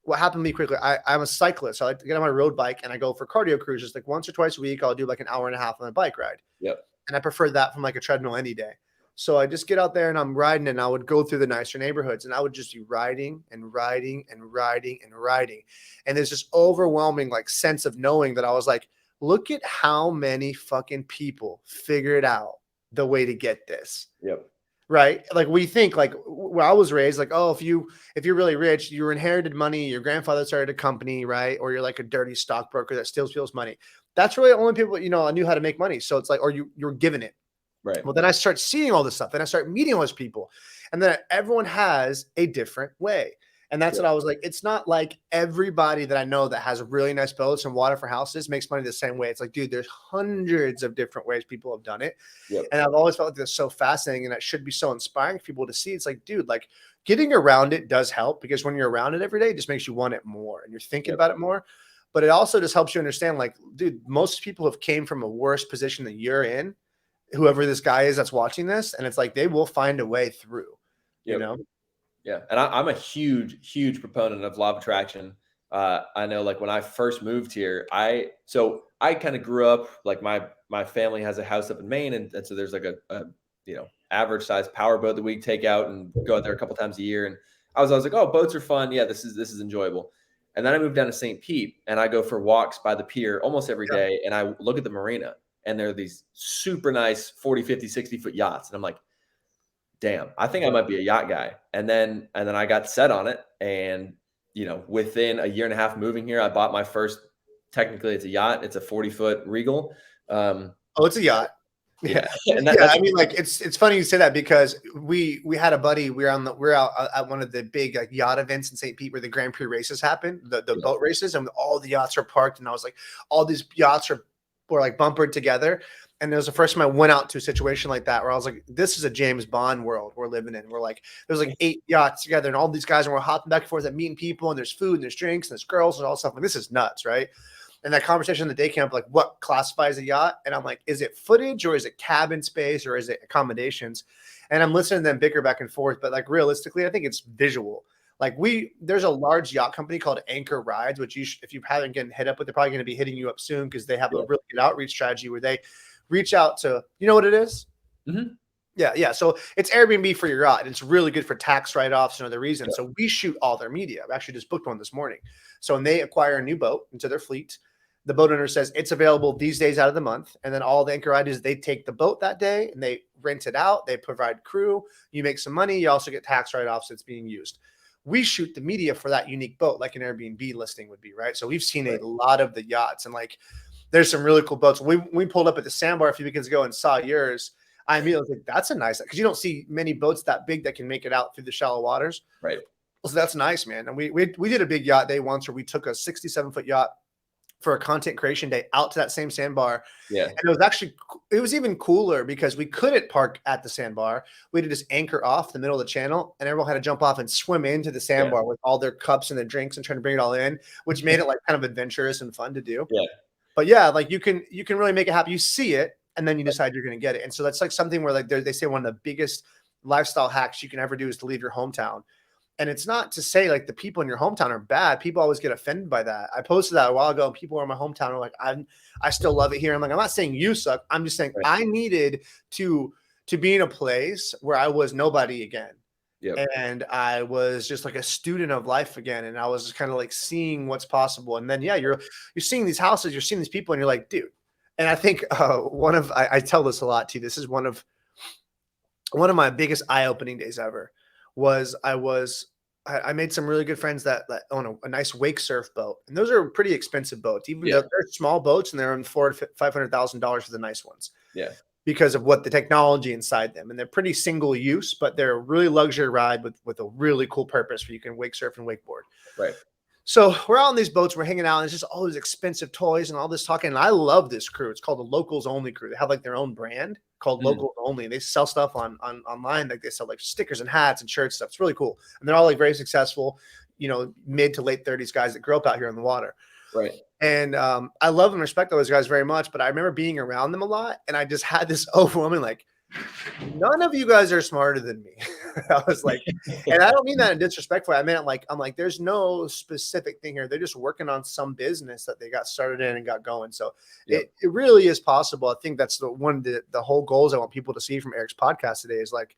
what happened to me quickly, I'm a cyclist. So I like to get on my road bike and I go for cardio cruises. Like once or twice a week, I'll do like an hour and a half on a bike ride. Yep. And I prefer that from like a treadmill any day. So I just get out there and I'm riding, and I would go through the nicer neighborhoods, and I would just be riding and riding and riding and riding. And there's this overwhelming like sense of knowing that I was like, look at how many fucking people figured out the way to get this. Yep. Right. Like we think like where I was raised, like, oh, if you're really rich, you inherited money, your grandfather started a company, right? Or you're like a dirty stockbroker that steals people's money. That's really the only people, knew how to make money. So it's like, or you're given it. Right. Well, then I start seeing all this stuff. Then I start meeting all those people. And then everyone has a different way. And that's what I was like. It's not like everybody that I know that has really nice boats and water for houses makes money the same way. It's like, dude, there's hundreds of different ways people have done it. Yep. And I've always felt like this so fascinating, and that should be so inspiring for people to see. It's like, dude, like getting around it does help, because when you're around it every day, it just makes you want it more and you're thinking about it more. But it also just helps you understand, like, dude, most people have came from a worse position than you're in, whoever this guy is that's watching this. And it's like, they will find a way through, you know? Yeah. And I'm a huge proponent of law of attraction. I know, like when I first moved here, I kind of grew up like my family has a house up in Maine. And so there's like a average size power boat that we take out and go out there a couple times a year. And I was like, oh, boats are fun. Yeah, this is enjoyable. And then I moved down to St. Pete, and I go for walks by the pier almost every day. And I look at the marina, and there are these super nice 40, 50, 60-foot yachts. And I'm like, damn, I think I might be a yacht guy. And then I got set on it. And, within a year and a half moving here, I bought my first, technically it's a yacht. It's a 40-foot Regal. Oh, it's a yacht. Yeah. And I mean, like, it's funny you say that, because we had a buddy, we're out at one of the big like yacht events in St. Pete where the Grand Prix races happen, the boat races, and all the yachts are parked. And I was like, all these yachts were like bumpered together. And it was the first time I went out to a situation like that, where I was like, this is a James Bond world we're living in. We're like, there's like 8 yachts together, and all these guys, and we're hopping back and forth and meeting people, and there's food and there's drinks and there's girls and all stuff. Like, this is nuts, right? And that conversation in the day camp, like, what classifies a yacht? And I'm like, is it footage, or is it cabin space, or is it accommodations? And I'm listening to them bicker back and forth. But like, realistically, I think it's visual. Like, there's a large yacht company called Anchor Rides, which if you haven't gotten hit up with, they're probably going to be hitting you up soon, because they have a really good outreach strategy where they reach out to, you know what it is? Mm-hmm. Yeah. So it's Airbnb for your yacht, and it's really good for tax write-offs and other reasons. So we shoot all their media. I've actually just booked one this morning. So when they acquire a new boat into their fleet, the boat owner says it's available these days out of the month. And then all the Anchor Riders, they take the boat that day and they rent it out. They provide crew. You make some money. You also get tax write-offs that's being used. We shoot the media for that unique boat, like an Airbnb listing would be, right? So we've seen a lot of the yachts, and like, there's some really cool boats. We pulled up at the sandbar a few weekends ago and saw yours. I immediately was like, that's a nice, because you don't see many boats that big that can make it out through the shallow waters. Right. So that's nice, man. And we did a big yacht day once where we took a 67-foot yacht for a content creation day out to that same sandbar. Yeah. And it was even cooler because we couldn't park at the sandbar. We had to just anchor off the middle of the channel, and everyone had to jump off and swim into the sandbar with all their cups and their drinks and trying to bring it all in, which made it like kind of adventurous and fun to do. Yeah. But yeah, like you can really make it happen. You see it, and then you decide you're going to get it. And so that's like something where, like, they say one of the biggest lifestyle hacks you can ever do is to leave your hometown. And it's not to say like the people in your hometown are bad. People always get offended by that. I posted that a while ago, and people in my hometown are like, I still love it here. I'm like, I'm not saying you suck. I'm just saying I needed to be in a place where I was nobody again. Yep. And I was just like a student of life again. And I was just kind of like seeing what's possible. And then, you're seeing these houses, you're seeing these people, and you're like, dude. And I think I tell this a lot too. This is one of my biggest eye-opening days ever. I made some really good friends that own a nice wake surf boat, and those are pretty expensive boats. Even though they're small boats, and they're on $400,000 to $500,000 for the nice ones. Yeah, because of what the technology inside them, and they're pretty single use, but they're a really luxury ride with a really cool purpose where you can wake surf and wakeboard. Right. So we're out on these boats, we're hanging out, and it's just all these expensive toys and all this talking. And I love this crew. It's called the Locals Only crew. They have like their own brand called Locals Only. They sell stuff online. Like they sell like stickers and hats and shirts stuff. It's really cool. And they're all like very successful, mid to late 30s guys that grew up out here on the water. Right. And I love and respect those guys very much. But I remember being around them a lot, and I just had this overwhelming like, none of you guys are smarter than me. I was like, and I don't mean that in disrespectful. I meant like, I'm like, there's no specific thing here. They're just working on some business that they got started in and got going. So it really is possible. I think that's the whole goals I want people to see from Eric's podcast today is like,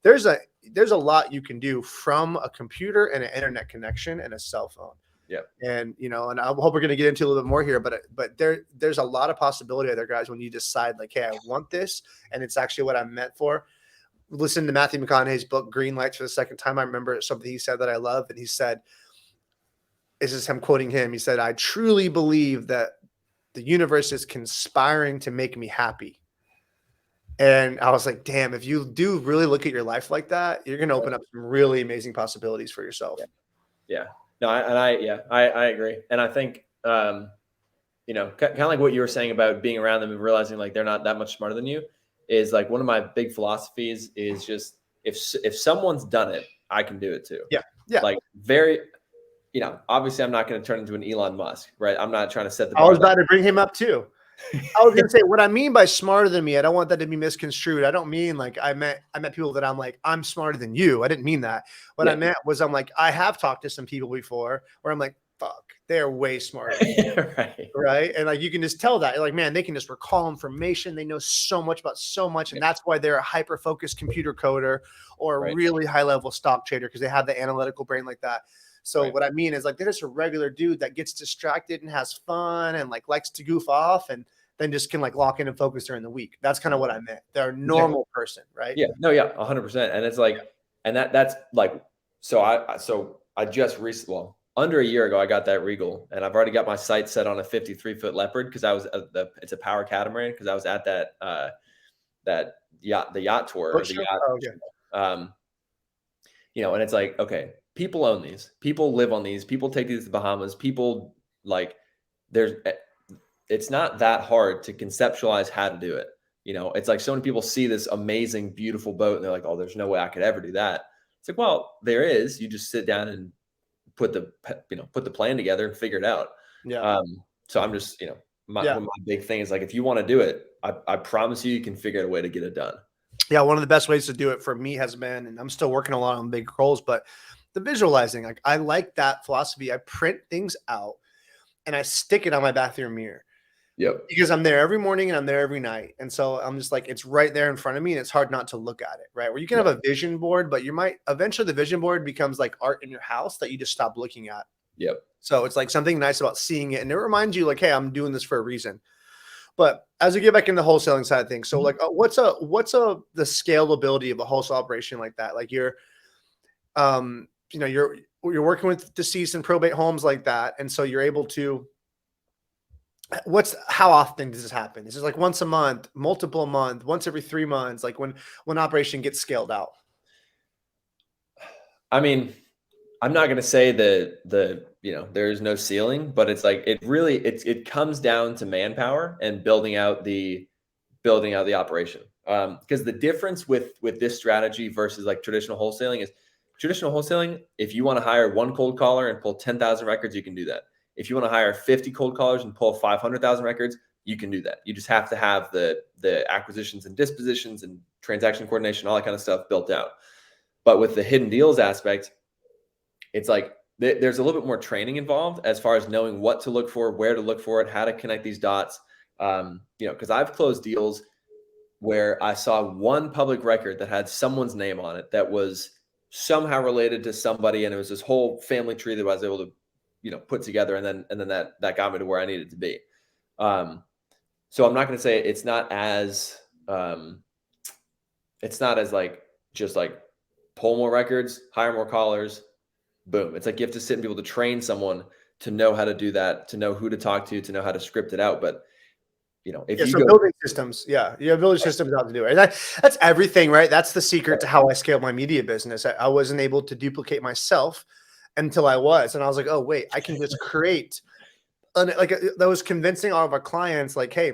there's a lot you can do from a computer and an internet connection and a cell phone. Yeah. And, and I hope we're going to get into a little bit more here, but there's a lot of possibility there, guys, when you decide like, hey, I want this and it's actually what I'm meant for. Listen to Matthew McConaughey's book, Green Lights, for the second time. I remember something he said that I love. And he said, this is him quoting him. He said, I truly believe that the universe is conspiring to make me happy. And I was like, damn, if you do really look at your life like that, you're going to open up some really amazing possibilities for yourself. Yeah. No, I agree. And I think, kind of like what you were saying about being around them and realizing like they're not that much smarter than you is like one of my big philosophies is just if someone's done it, I can do it too. Yeah. Yeah. Like obviously I'm not going to turn into an Elon Musk, right? I'm not trying to set the bar. I was about to bring him up too. I was going to say what I mean by smarter than me. I don't want that to be misconstrued. I don't mean like I met people that I'm like, I'm smarter than you. I didn't mean that. What I meant was I'm like, I have talked to some people before where I'm like, fuck, they're way smarter. Right. And like, you can just tell that. You're like, man, they can just recall information. They know so much about so much. And that's why they're a hyper-focused computer coder or a really high-level stock trader because they have the analytical brain like that. So what I mean is like, they're just a regular dude that gets distracted and has fun and like likes to goof off and then just can like lock in and focus during the week. That's kind of what I meant. They're a normal person, right? Yeah. No, yeah, 100%. And it's like, and that's like, so I just recently, well, under a year ago, I got that Regal and I've already got my sights set on a 53-foot Leopard because I was it's a power catamaran because I was at the yacht tour. And it's like, okay, people own these, people live on these, people take these to the Bahamas, people like it's not that hard to conceptualize how to do it. It's like so many people see this amazing, beautiful boat and they're like, oh, there's no way I could ever do that. It's like, well, there is. You just sit down and put the plan together and figure it out. Yeah. So I'm just, my big thing is like, if you want to do it, I promise you can figure out a way to get it done. Yeah. One of the best ways to do it for me has been, and I'm still working a lot on big goals, but the visualizing, like I like that philosophy. I print things out and I stick it on my bathroom mirror. Yep. Because I'm there every morning and I'm there every night. And so I'm just like, it's right there in front of me and it's hard not to look at it. Right. Where you can have a vision board, but eventually the vision board becomes like art in your house that you just stop looking at. Yep. So it's like something nice about seeing it. And it reminds you like, hey, I'm doing this for a reason. But as we get back in the wholesaling side of things, so like, what's the scalability of a wholesale operation like that? Like you're working with deceased and probate homes like that. And so you're able to, how often does this happen? Is this like once a month, multiple a month, once every 3 months, like when operation gets scaled out? I mean, I'm not going to say that there's no ceiling, but it's like, it comes down to manpower and building out the operation. Because the difference with this strategy versus like traditional wholesaling is if you want to hire one cold caller and pull 10,000 records, you can do that. If you want to hire 50 cold callers and pull 500,000 records, you can do that. You just have to have the acquisitions and dispositions and transaction coordination, all that kind of stuff built out. But with the hidden deals aspect, it's like there's a little bit more training involved as far as knowing what to look for, where to look for it, how to connect these dots. Because I've closed deals where I saw one public record that had someone's name on it that was somehow related to somebody, and it was this whole family tree that I was able to put together, and then that got me to where I needed to be. So I'm not going to say it's not as like just like pull more records, hire more callers, boom. It's like you have to sit and be able to train someone to know how to do that, to know who to talk to know how to script it out. But building systems, you have building systems out to do it. And that's everything, right? That's the secret to how I scaled my media business. I wasn't able to duplicate myself until I was, and I was like, oh wait, I can just create. That was convincing all of our clients, like, hey,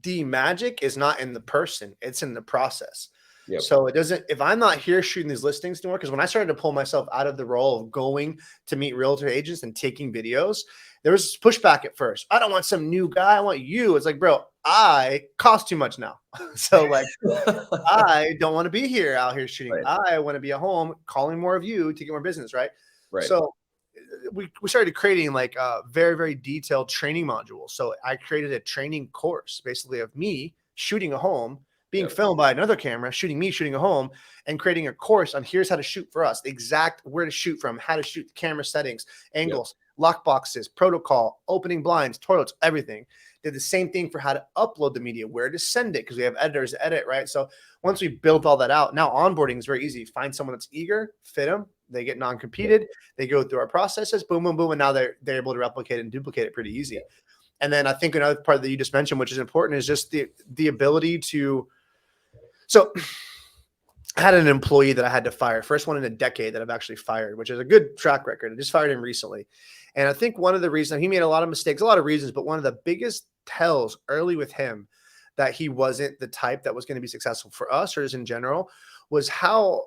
the magic is not in the person, it's in the process. Yep. So it doesn't, if I'm not here shooting these listings anymore, because when I started to pull myself out of the role of going to meet realtor agents and taking videos, there was pushback at first. I don't want some new guy. I want you. It's like, bro, I cost too much now. So like, I don't want to be here out here shooting. Right. I want to be at home calling more of you to get more business. Right. Right. So we started creating like a very, very detailed training module. So I created a training course basically of me shooting a home, being Yep. filmed by another camera, shooting me shooting a home, and creating a course on here's how to shoot for us, the exact where to shoot from, how to shoot, the camera settings, angles, lock boxes, protocol, opening blinds, toilets, everything. Did the same thing for how to upload the media, where to send it, because we have editors to edit, right? So once we built all that out, now onboarding is very easy. Find someone that's eager, fit them, they get non-competed, they go through our processes, boom, boom, boom, and now they're able to replicate and duplicate it pretty easy. And then I think another part that you just mentioned, which is important, is just the ability to. So I had an employee that I had to fire, first one in a decade that I've actually fired, which is a good track record. I just fired him recently. And I think one of the reasons, he made a lot of mistakes, a lot of reasons, but one of the biggest tells early with him that he wasn't the type that was going to be successful for us or just in general was how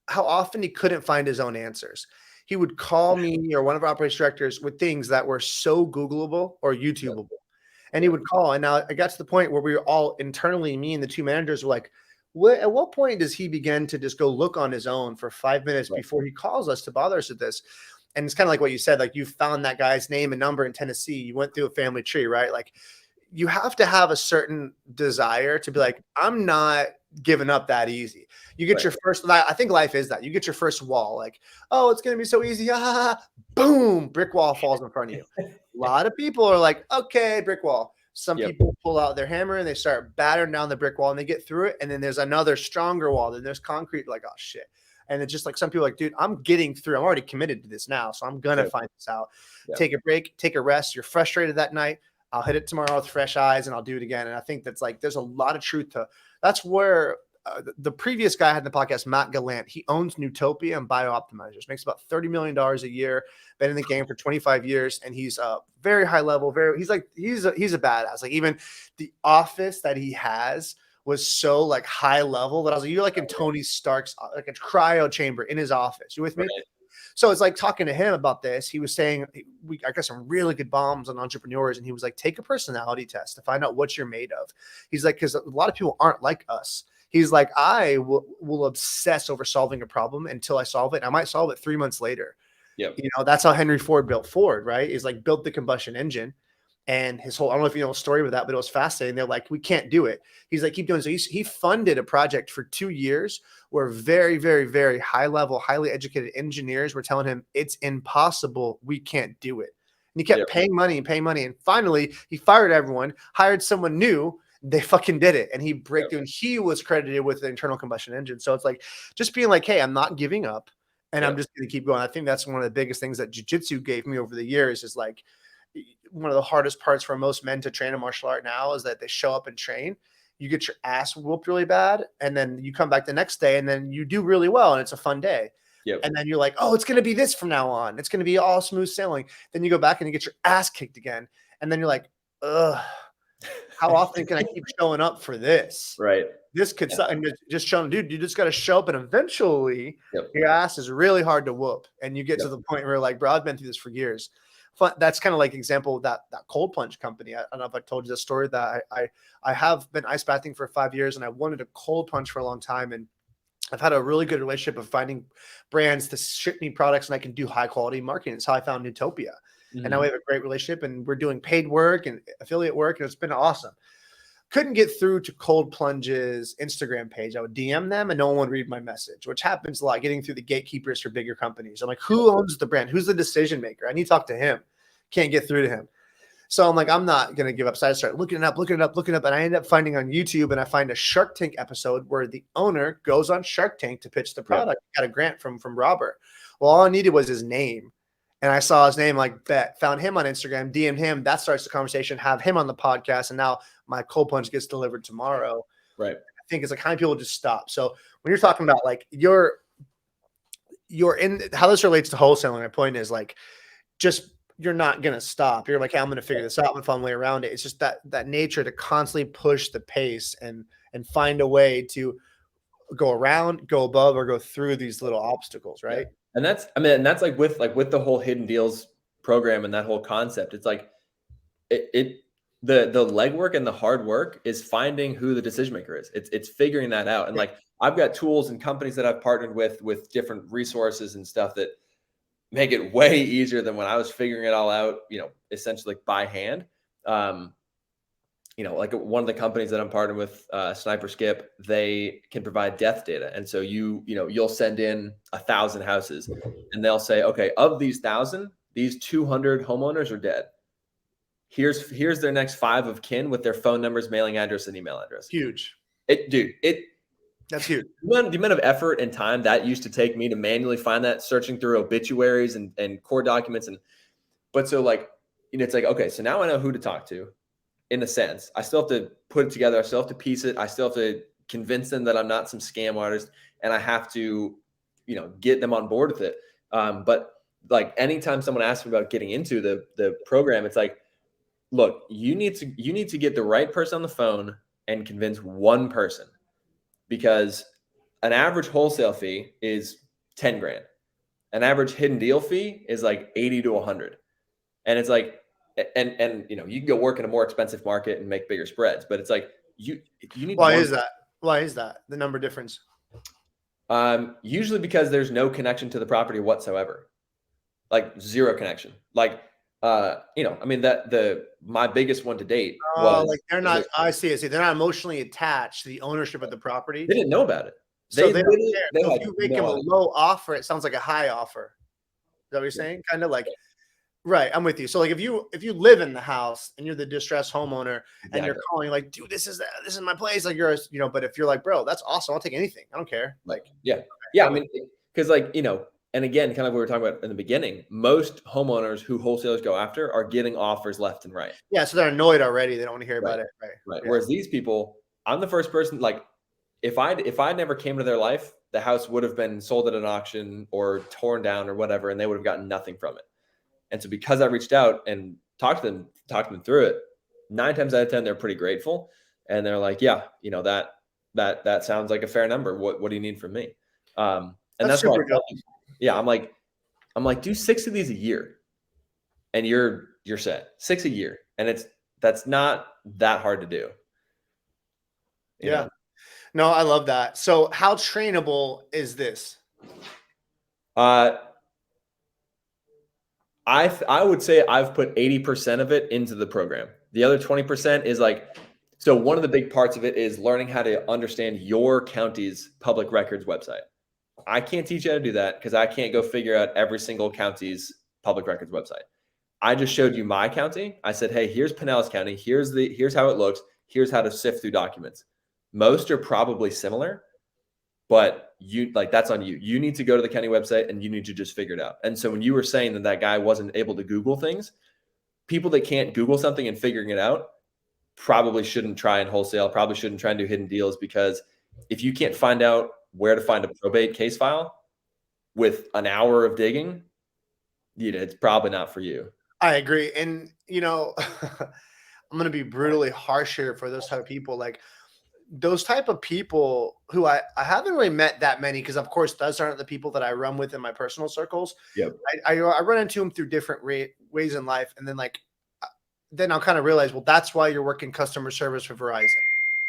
often he couldn't find his own answers. He would call me or one of our operations directors with things that were so Googleable or YouTubeable. And he would call. And now I got to the point where we were all internally, me and the two managers were like, at what point does he begin to just go look on his own for 5 minutes before he calls us to bother us with this? And it's kind of like what you said, like you found that guy's name and number in Tennessee. You went through a family tree, right? Like you have to have a certain desire to be like, I'm not giving up that easy. You get your first, I think life is that. You get your first wall, like, oh, it's going to be so easy. Boom, brick wall falls in front of you. A lot of people are like, okay, brick wall. Some people pull out their hammer and they start battering down the brick wall and they get through it. And then there's another stronger wall. Then there's concrete, like, oh shit. And it's just like some people are like, dude, I'm getting through. I'm already committed to this now. So I'm going to find this out. Take a break, take a rest. You're frustrated that night. I'll hit it tomorrow with fresh eyes and I'll do it again. And I think that's like, there's a lot of truth to, that's where the previous guy I had in the podcast, Matt Gallant, he owns Newtopia and Biooptimizers, makes about $30 million a year, been in the game for 25 years. And he's very high level, he's a badass. Like even the office that he has was so like high level that I was like, you're like in Tony Stark's, like a cryo chamber in his office. You with me? Right. So it's like talking to him about this. He was saying, I got some really good bombs on entrepreneurs. And he was like, take a personality test to find out what you're made of. He's like, because a lot of people aren't like us. He's like, I will obsess over solving a problem until I solve it. I might solve it 3 months later. Yep. You know, that's how Henry Ford built Ford, right? He's like built the combustion engine. And his whole, I don't know if you know the story with that, but it was fascinating. They're like, we can't do it. He's like, keep doing it. So he funded a project for 2 years where very, very, very high level, highly educated engineers were telling him it's impossible. We can't do it. And he kept paying money and paying money. And finally he fired everyone, hired someone new. They fucking did it. And he breakthrough and he was credited with the internal combustion engine. So it's like, just being like, hey, I'm not giving up and I'm just going to keep going. I think that's one of the biggest things that jiu-jitsu gave me over the years is like, one of the hardest parts for most men to train a martial art now is that they show up and train. You get your ass whooped really bad. And then you come back the next day and then you do really well. And it's a fun day. And then you're like, oh, it's going to be this from now on. It's going to be all smooth sailing. Then you go back and you get your ass kicked again. And then you're like, ugh, how often can I keep showing up for this? Right. This could suck. And just showing, dude, you just got to show up and eventually your ass is really hard to whoop. And you get to the point where like, bro, I've been through this for years. That's kind of like example of that cold plunge company. I don't know if I told you the story that I have been ice bathing for 5 years and I wanted a cold plunge for a long time. And I've had a really good relationship of finding brands to ship me products and I can do high quality marketing. It's how I found Newtopia. And now we have a great relationship and we're doing paid work and affiliate work. And it's been awesome. Couldn't get through to Cold Plunge's Instagram page. I would DM them and no one would read my message, which happens a lot, getting through the gatekeepers for bigger companies. I'm like, who owns the brand? Who's the decision maker? I need to talk to him. Can't get through to him. So I'm like, I'm not going to give up. So I start looking it up. And I end up finding on YouTube and I find a Shark Tank episode where the owner goes on Shark Tank to pitch the product. Got a grant from Robert. Well, all I needed was his name. And I saw his name, like, bet, found him on Instagram, DM'd him. That starts the conversation, have him on the podcast. And now my cold plunge gets delivered tomorrow. Right. I think it's like kind of people just stop. So when you're talking about like you're in how this relates to wholesaling, my point is like, just, you're not going to stop. You're like, hey, I'm going to figure this out and find a way around it. It's just that nature to constantly push the pace and find a way to go around, go above, or go through these little obstacles, right? And that's like with the whole hidden deals program and that whole concept. It's like the legwork and the hard work is finding who the decision maker is. It's figuring that out. And like I've got tools and companies that I've partnered with different resources and stuff that make it way easier than when I was figuring it all out, essentially by hand. Like one of the companies that I'm partnered with, Sniper Skip, they can provide death data. And so you'll send in 1,000 houses and they'll say, okay, of these 1,000, these 200 homeowners are dead. Here's their next 5 of kin with their phone numbers, mailing address, and email address. Huge. That's huge. The amount of effort and time that used to take me to manually find that, searching through obituaries and court documents. But so like, it's like, okay, so now I know who to talk to. In a sense, I still have to put it together. I still have to piece it. I still have to convince them that I'm not some scam artist, and I have to, get them on board with it. But like anytime someone asks me about getting into the program, it's like, look, you need to get the right person on the phone and convince one person, because an average wholesale fee is 10 grand. An average hidden deal fee is like 80 to 100. And it's like, and you can go work in a more expensive market and make bigger spreads, but it's like you need. Why is that the number difference? Usually because there's no connection to the property whatsoever, like zero connection. Like my biggest one to date was like they're not. I see. They're not emotionally attached to the ownership of the property. They didn't know about it. So they don't care. So if you make them a low offer, it sounds like a high offer. Is that what you're saying? Kind of like. Right, I'm with you. So like if you live in the house and you're the distressed homeowner and you're calling like, dude, this is my place. Like you're, but if you're like, bro, that's awesome. I'll take anything. I don't care. Like, yeah. I mean, because like, and again, kind of what we were talking about in the beginning, most homeowners who wholesalers go after are getting offers left and right. Yeah. So they're annoyed already. They don't want to hear about it. Right. Yeah. Whereas these people, I'm the first person, like if I never came into their life, the house would have been sold at an auction or torn down or whatever, and they would have gotten nothing from it. And so because I reached out and talked to them through it, 9 times out of 10, they're pretty grateful. And they're like, yeah, that sounds like a fair number. What do you need from me? And that's what I'm like, do 6 of these a year and you're set. 6 a year. And that's not that hard to do. You know? No, I love that. So how trainable is this? I would say I've put 80% of it into the program. The other 20% is like, so one of the big parts of it is learning how to understand your county's public records website. I can't teach you how to do that because I can't go figure out every single county's public records website. I just showed you my county. I said, hey, here's Pinellas County. Here's how it looks. Here's how to sift through documents. Most are probably similar, but that's on you. You need to go to the county website and you need to just figure it out. And so when you were saying that guy wasn't able to Google things, people that can't Google something and figuring it out probably shouldn't try and wholesale, probably shouldn't try and do hidden deals, because if you can't find out where to find a probate case file with an hour of digging, it's probably not for you. I agree. And, I'm going to be brutally harsh here for those type of people. Like those type of people who I haven't really met that many, because of course those aren't the people that I run with in my personal circles. Yep. I run into them through different ways in life. And then I'll kind of realize, well, that's why you're working customer service for Verizon.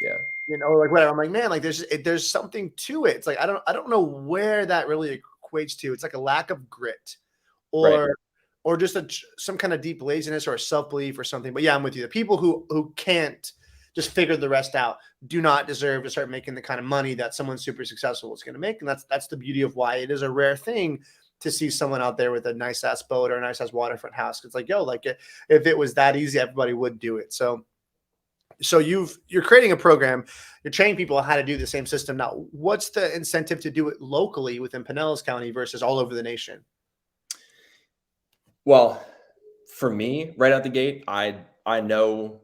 Yeah. Like whatever. I'm like, man, like there's something to it. It's like, I don't know where that really equates to. It's like a lack of grit or just some kind of deep laziness or a self-belief or something. But yeah, I'm with you. The people who can't just figure the rest out do not deserve to start making the kind of money that someone super successful is going to make. And that's the beauty of why it is a rare thing to see someone out there with a nice ass boat or a nice ass waterfront house. It's like, if it was that easy, everybody would do it. So you're creating a program, you're training people how to do the same system. Now, what's the incentive to do it locally within Pinellas County versus all over the nation? Well, for me, right out the gate, I know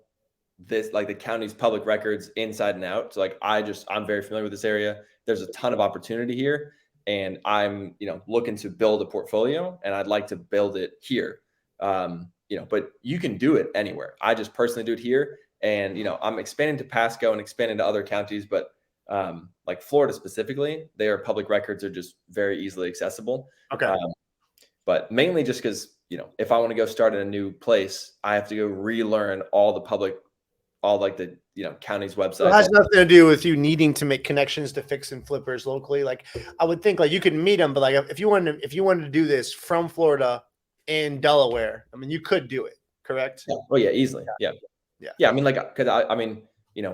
this, like the county's public records inside and out. So like, I'm very familiar with this area. There's a ton of opportunity here, and I'm, looking to build a portfolio, and I'd like to build it here. But you can do it anywhere. I just personally do it here. And, I'm expanding to Pasco and expanding to other counties, but Like Florida specifically, their public records are just very easily accessible. Okay. But mainly just because, if I want to go start in a new place, I have to go relearn all the county's websites. So it has nothing to do with you needing to make connections to fix and flippers locally. Like I would think like you could meet them, but like if you wanted to do this from Florida in Delaware, I mean, you could do it, correct? Yeah. Oh yeah, easily. Yeah. I mean,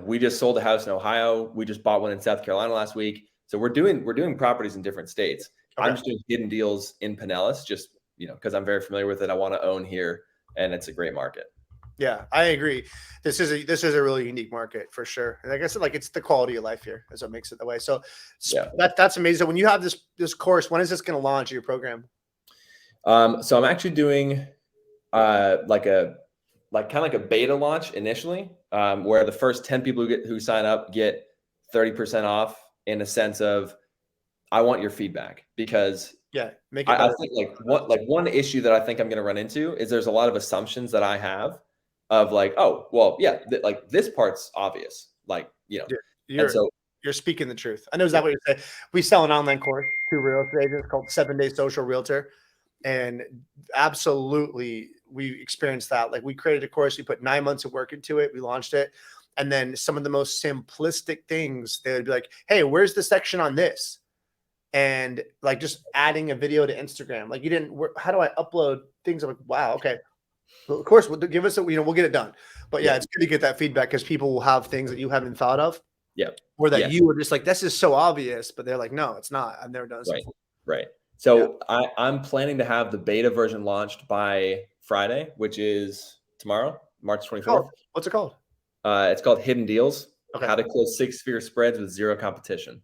we just sold a house in Ohio. We just bought one in South Carolina last week. So we're doing properties in different states. Okay. I'm just doing hidden deals in Pinellas, just because I'm very familiar with it. I want to own here, and it's a great market. Yeah, I agree. This is a really unique market for sure. And like I said, like it's the quality of life here is what makes it that way. So that's amazing. So when you have this course, when is this going to launch your program? So I'm actually doing kind of like a beta launch initially, where the first 10 people who sign up get 30% off, in a sense of, I want your feedback, because make it I think one issue that I think I'm going to run into is there's a lot of assumptions that I have of like, oh, well, yeah, like this part's obvious, like, you're speaking the truth. I know exactly what you're saying. We sell an online course to real estate agents called 7-Day Social Realtor. And absolutely, we experienced that. Like we created a course, we put 9 months of work into it. We launched it. And then some of the most simplistic things, they would be like, hey, where's the section on this? And like just adding a video to Instagram. Like how do I upload things? I'm like, wow, okay. Well, of course, give us we'll get it done. But yeah, it's good to get that feedback because people will have things that you haven't thought of. Yeah. Or that you were just like, this is so obvious, but they're like, no, it's not. I've never done this before. Right. So I'm planning to have the beta version launched by Friday, which is tomorrow, March 24th. Oh, what's it called? It's called Hidden Deals. Okay. How to close 6-figure spreads with zero competition.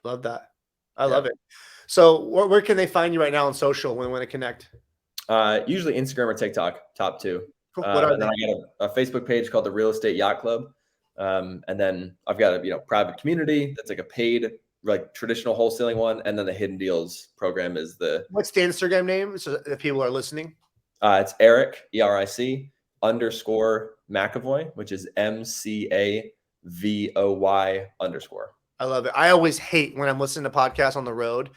Love that. I love it. So where can they find you right now on social when to connect? Usually Instagram or TikTok, top two. Cool. What are and then I got a Facebook page called the Real Estate Yacht Club. And then I've got a private community that's like a paid, like traditional wholesaling one, and then the Hidden Deals program is what's the Instagram name so if people are listening? It's Eric ERIC _ Mcavoy, which is MCAVOY _. I love it. I always hate when I'm listening to podcasts on the road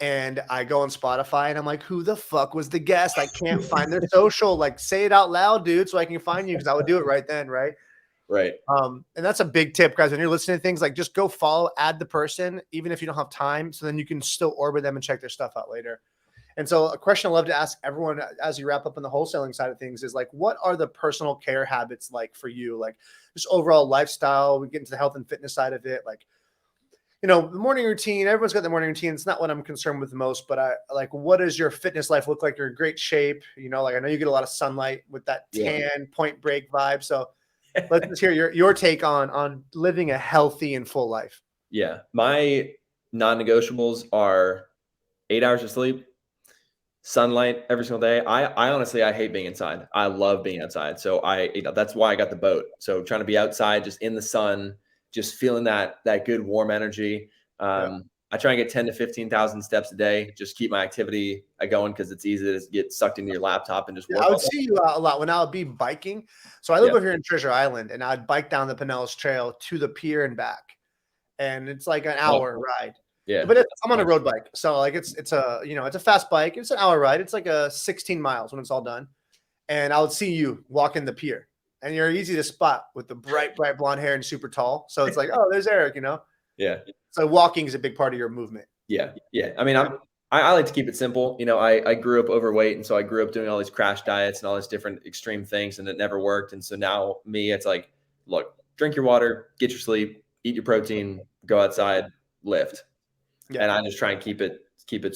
and I go on Spotify and I'm like, who the fuck was the guest? I can't find their social. Like, say it out loud, dude, so I can find you, because I would do it right then, right? Right. And that's a big tip, guys. When you're listening to things, like just go follow, add the person, even if you don't have time, so then you can still orbit them and check their stuff out later. And so a question I love to ask everyone as you wrap up on the wholesaling side of things is like, what are the personal care habits like for you? Like just overall lifestyle, we get into the health and fitness side of it. Like, the morning routine, everyone's got the morning routine. It's not what I'm concerned with most, but what does your fitness life look like? You're in great shape. Like I know you get a lot of sunlight with that tan Point Break vibe. So let's just hear your take on living a healthy and full life. Yeah. My non-negotiables are 8 hours of sleep, sunlight every single day. I honestly, I hate being inside. I love being outside. So that's why I got the boat. So trying to be outside, just in the sun, just feeling that good warm energy. I try and get 10 to 15,000 steps a day, just keep my activity going, because it's easy to get sucked into your laptop and just work. I would see you a lot when I would be biking. So I live over here in Treasure Island, and I'd bike down the Pinellas Trail to the pier and back. And it's like an hour ride. Yeah. But I'm on a road bike. So like it's a, it's a fast bike. It's an hour ride. It's like 16 miles when it's all done. And I would see you walking the pier. And you're easy to spot with the bright blonde hair and super tall. So it's like, oh, there's Eric, Yeah. So walking is a big part of your movement. Yeah. Yeah. I mean, I like to keep it simple. I grew up overweight. And so I grew up doing all these crash diets and all these different extreme things, and it never worked. And so now it's like, look, drink your water, get your sleep, eat your protein, go outside, lift. Yeah. And I just try and keep it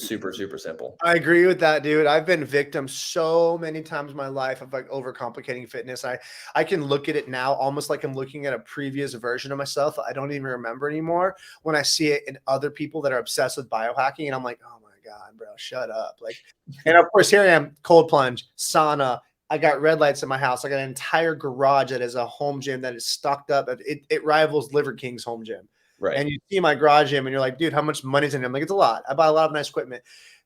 super, super simple. I agree with that, dude. I've been victim so many times in my life of like overcomplicating fitness. I can look at it now almost like I'm looking at a previous version of myself I don't even remember anymore when I see it in other people that are obsessed with biohacking. And I'm like, oh my God, bro, shut up. Like, and of course, here I am, cold plunge, sauna. I got red lights in my house. I got an entire garage that is a home gym that is stocked up. It rivals Liver King's home gym. Right. And you see my garage gym and you're like, dude, how much money's in it? I'm like, it's a lot. I buy a lot of nice equipment.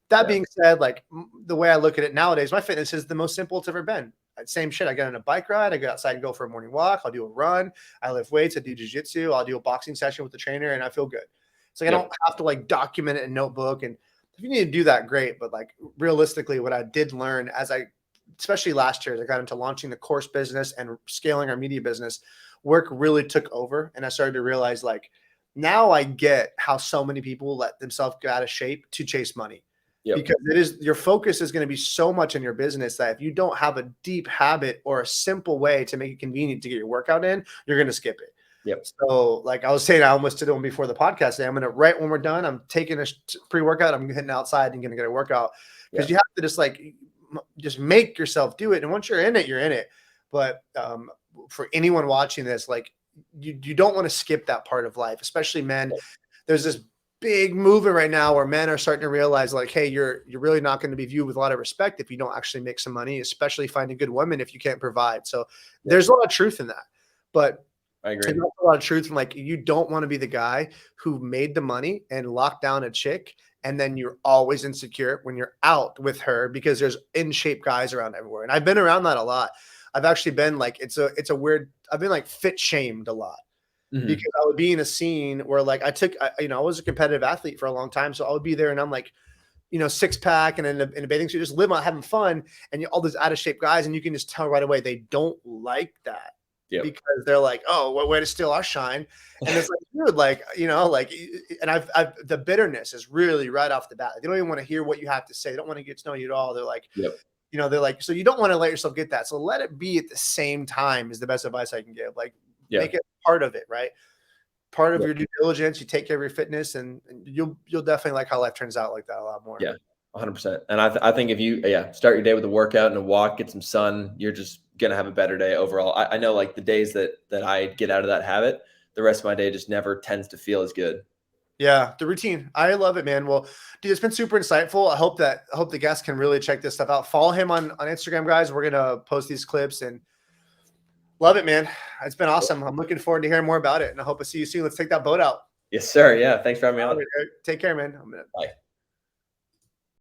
That being said, like the way I look at it nowadays, my fitness is the most simple it's ever been. same shit. I get on a bike ride. I go outside and go for a morning walk. I'll do a run. I lift weights. I do jujitsu. I'll do a boxing session with the trainer, and I feel good. It's like I don't have to like document it in a notebook. And if you need to do that, great. But like realistically, what I did learn especially last year, as I got into launching the course business and scaling our media business, work really took over. And I started to realize like now I get how so many people let themselves get out of shape to chase money. Because your focus is going to be so much in your business that if you don't have a deep habit or a simple way to make it convenient to get your workout in, you're going to skip it. So like I was saying, I almost did one before the podcast today. I'm going to, right when we're done, I'm taking a pre-workout. I'm hitting outside and going to get a workout because you have to just make yourself do it. And once you're in it, you're in it. But for anyone watching this, like you don't want to skip that part of life, especially men. There's this big movement right now where men are starting to realize like, hey, you're really not going to be viewed with a lot of respect if you don't actually make some money, especially finding good women if you can't provide. So there's a lot of truth in that. But I agree. There's a lot of truth in like you don't want to be the guy who made the money and locked down a chick and then you're always insecure when you're out with her because there's in shape guys around everywhere. And I've been around that a lot. I've actually been like, it's a weird, I've been like fit shamed a lot. Because I would be in a scene where like I was a competitive athlete for a long time. So I would be there and I'm like, 6-pack and in a bathing suit, just having fun. And all those out of shape guys. And you can just tell right away, they don't like that because they're like, oh, way to steal our shine. And it's like, dude, and the bitterness is really right off the bat. They don't even want to hear what you have to say. They don't want to get to know you at all. They're like, they're like, so you don't want to let yourself get that. So let it be at the same time is the best advice I can give. Like, make it part of it, right? Part of your due diligence. You take care of your fitness, and you'll definitely like how life turns out like that a lot more. Yeah, 100%. And I think if you start your day with a workout and a walk, get some sun, you're just gonna have a better day overall. I know like the days that I get out of that habit, the rest of my day just never tends to feel as good. Yeah, the routine. I love it, man. Well, dude, it's been super insightful. I hope the guests can really check this stuff out. Follow him on Instagram, guys. We're gonna post these clips and love it, man. It's been awesome. I'm looking forward to hearing more about it, and I hope I see you soon. Let's take that boat out. Yes, sir. Yeah, thanks for having me on. Take care, man. Bye.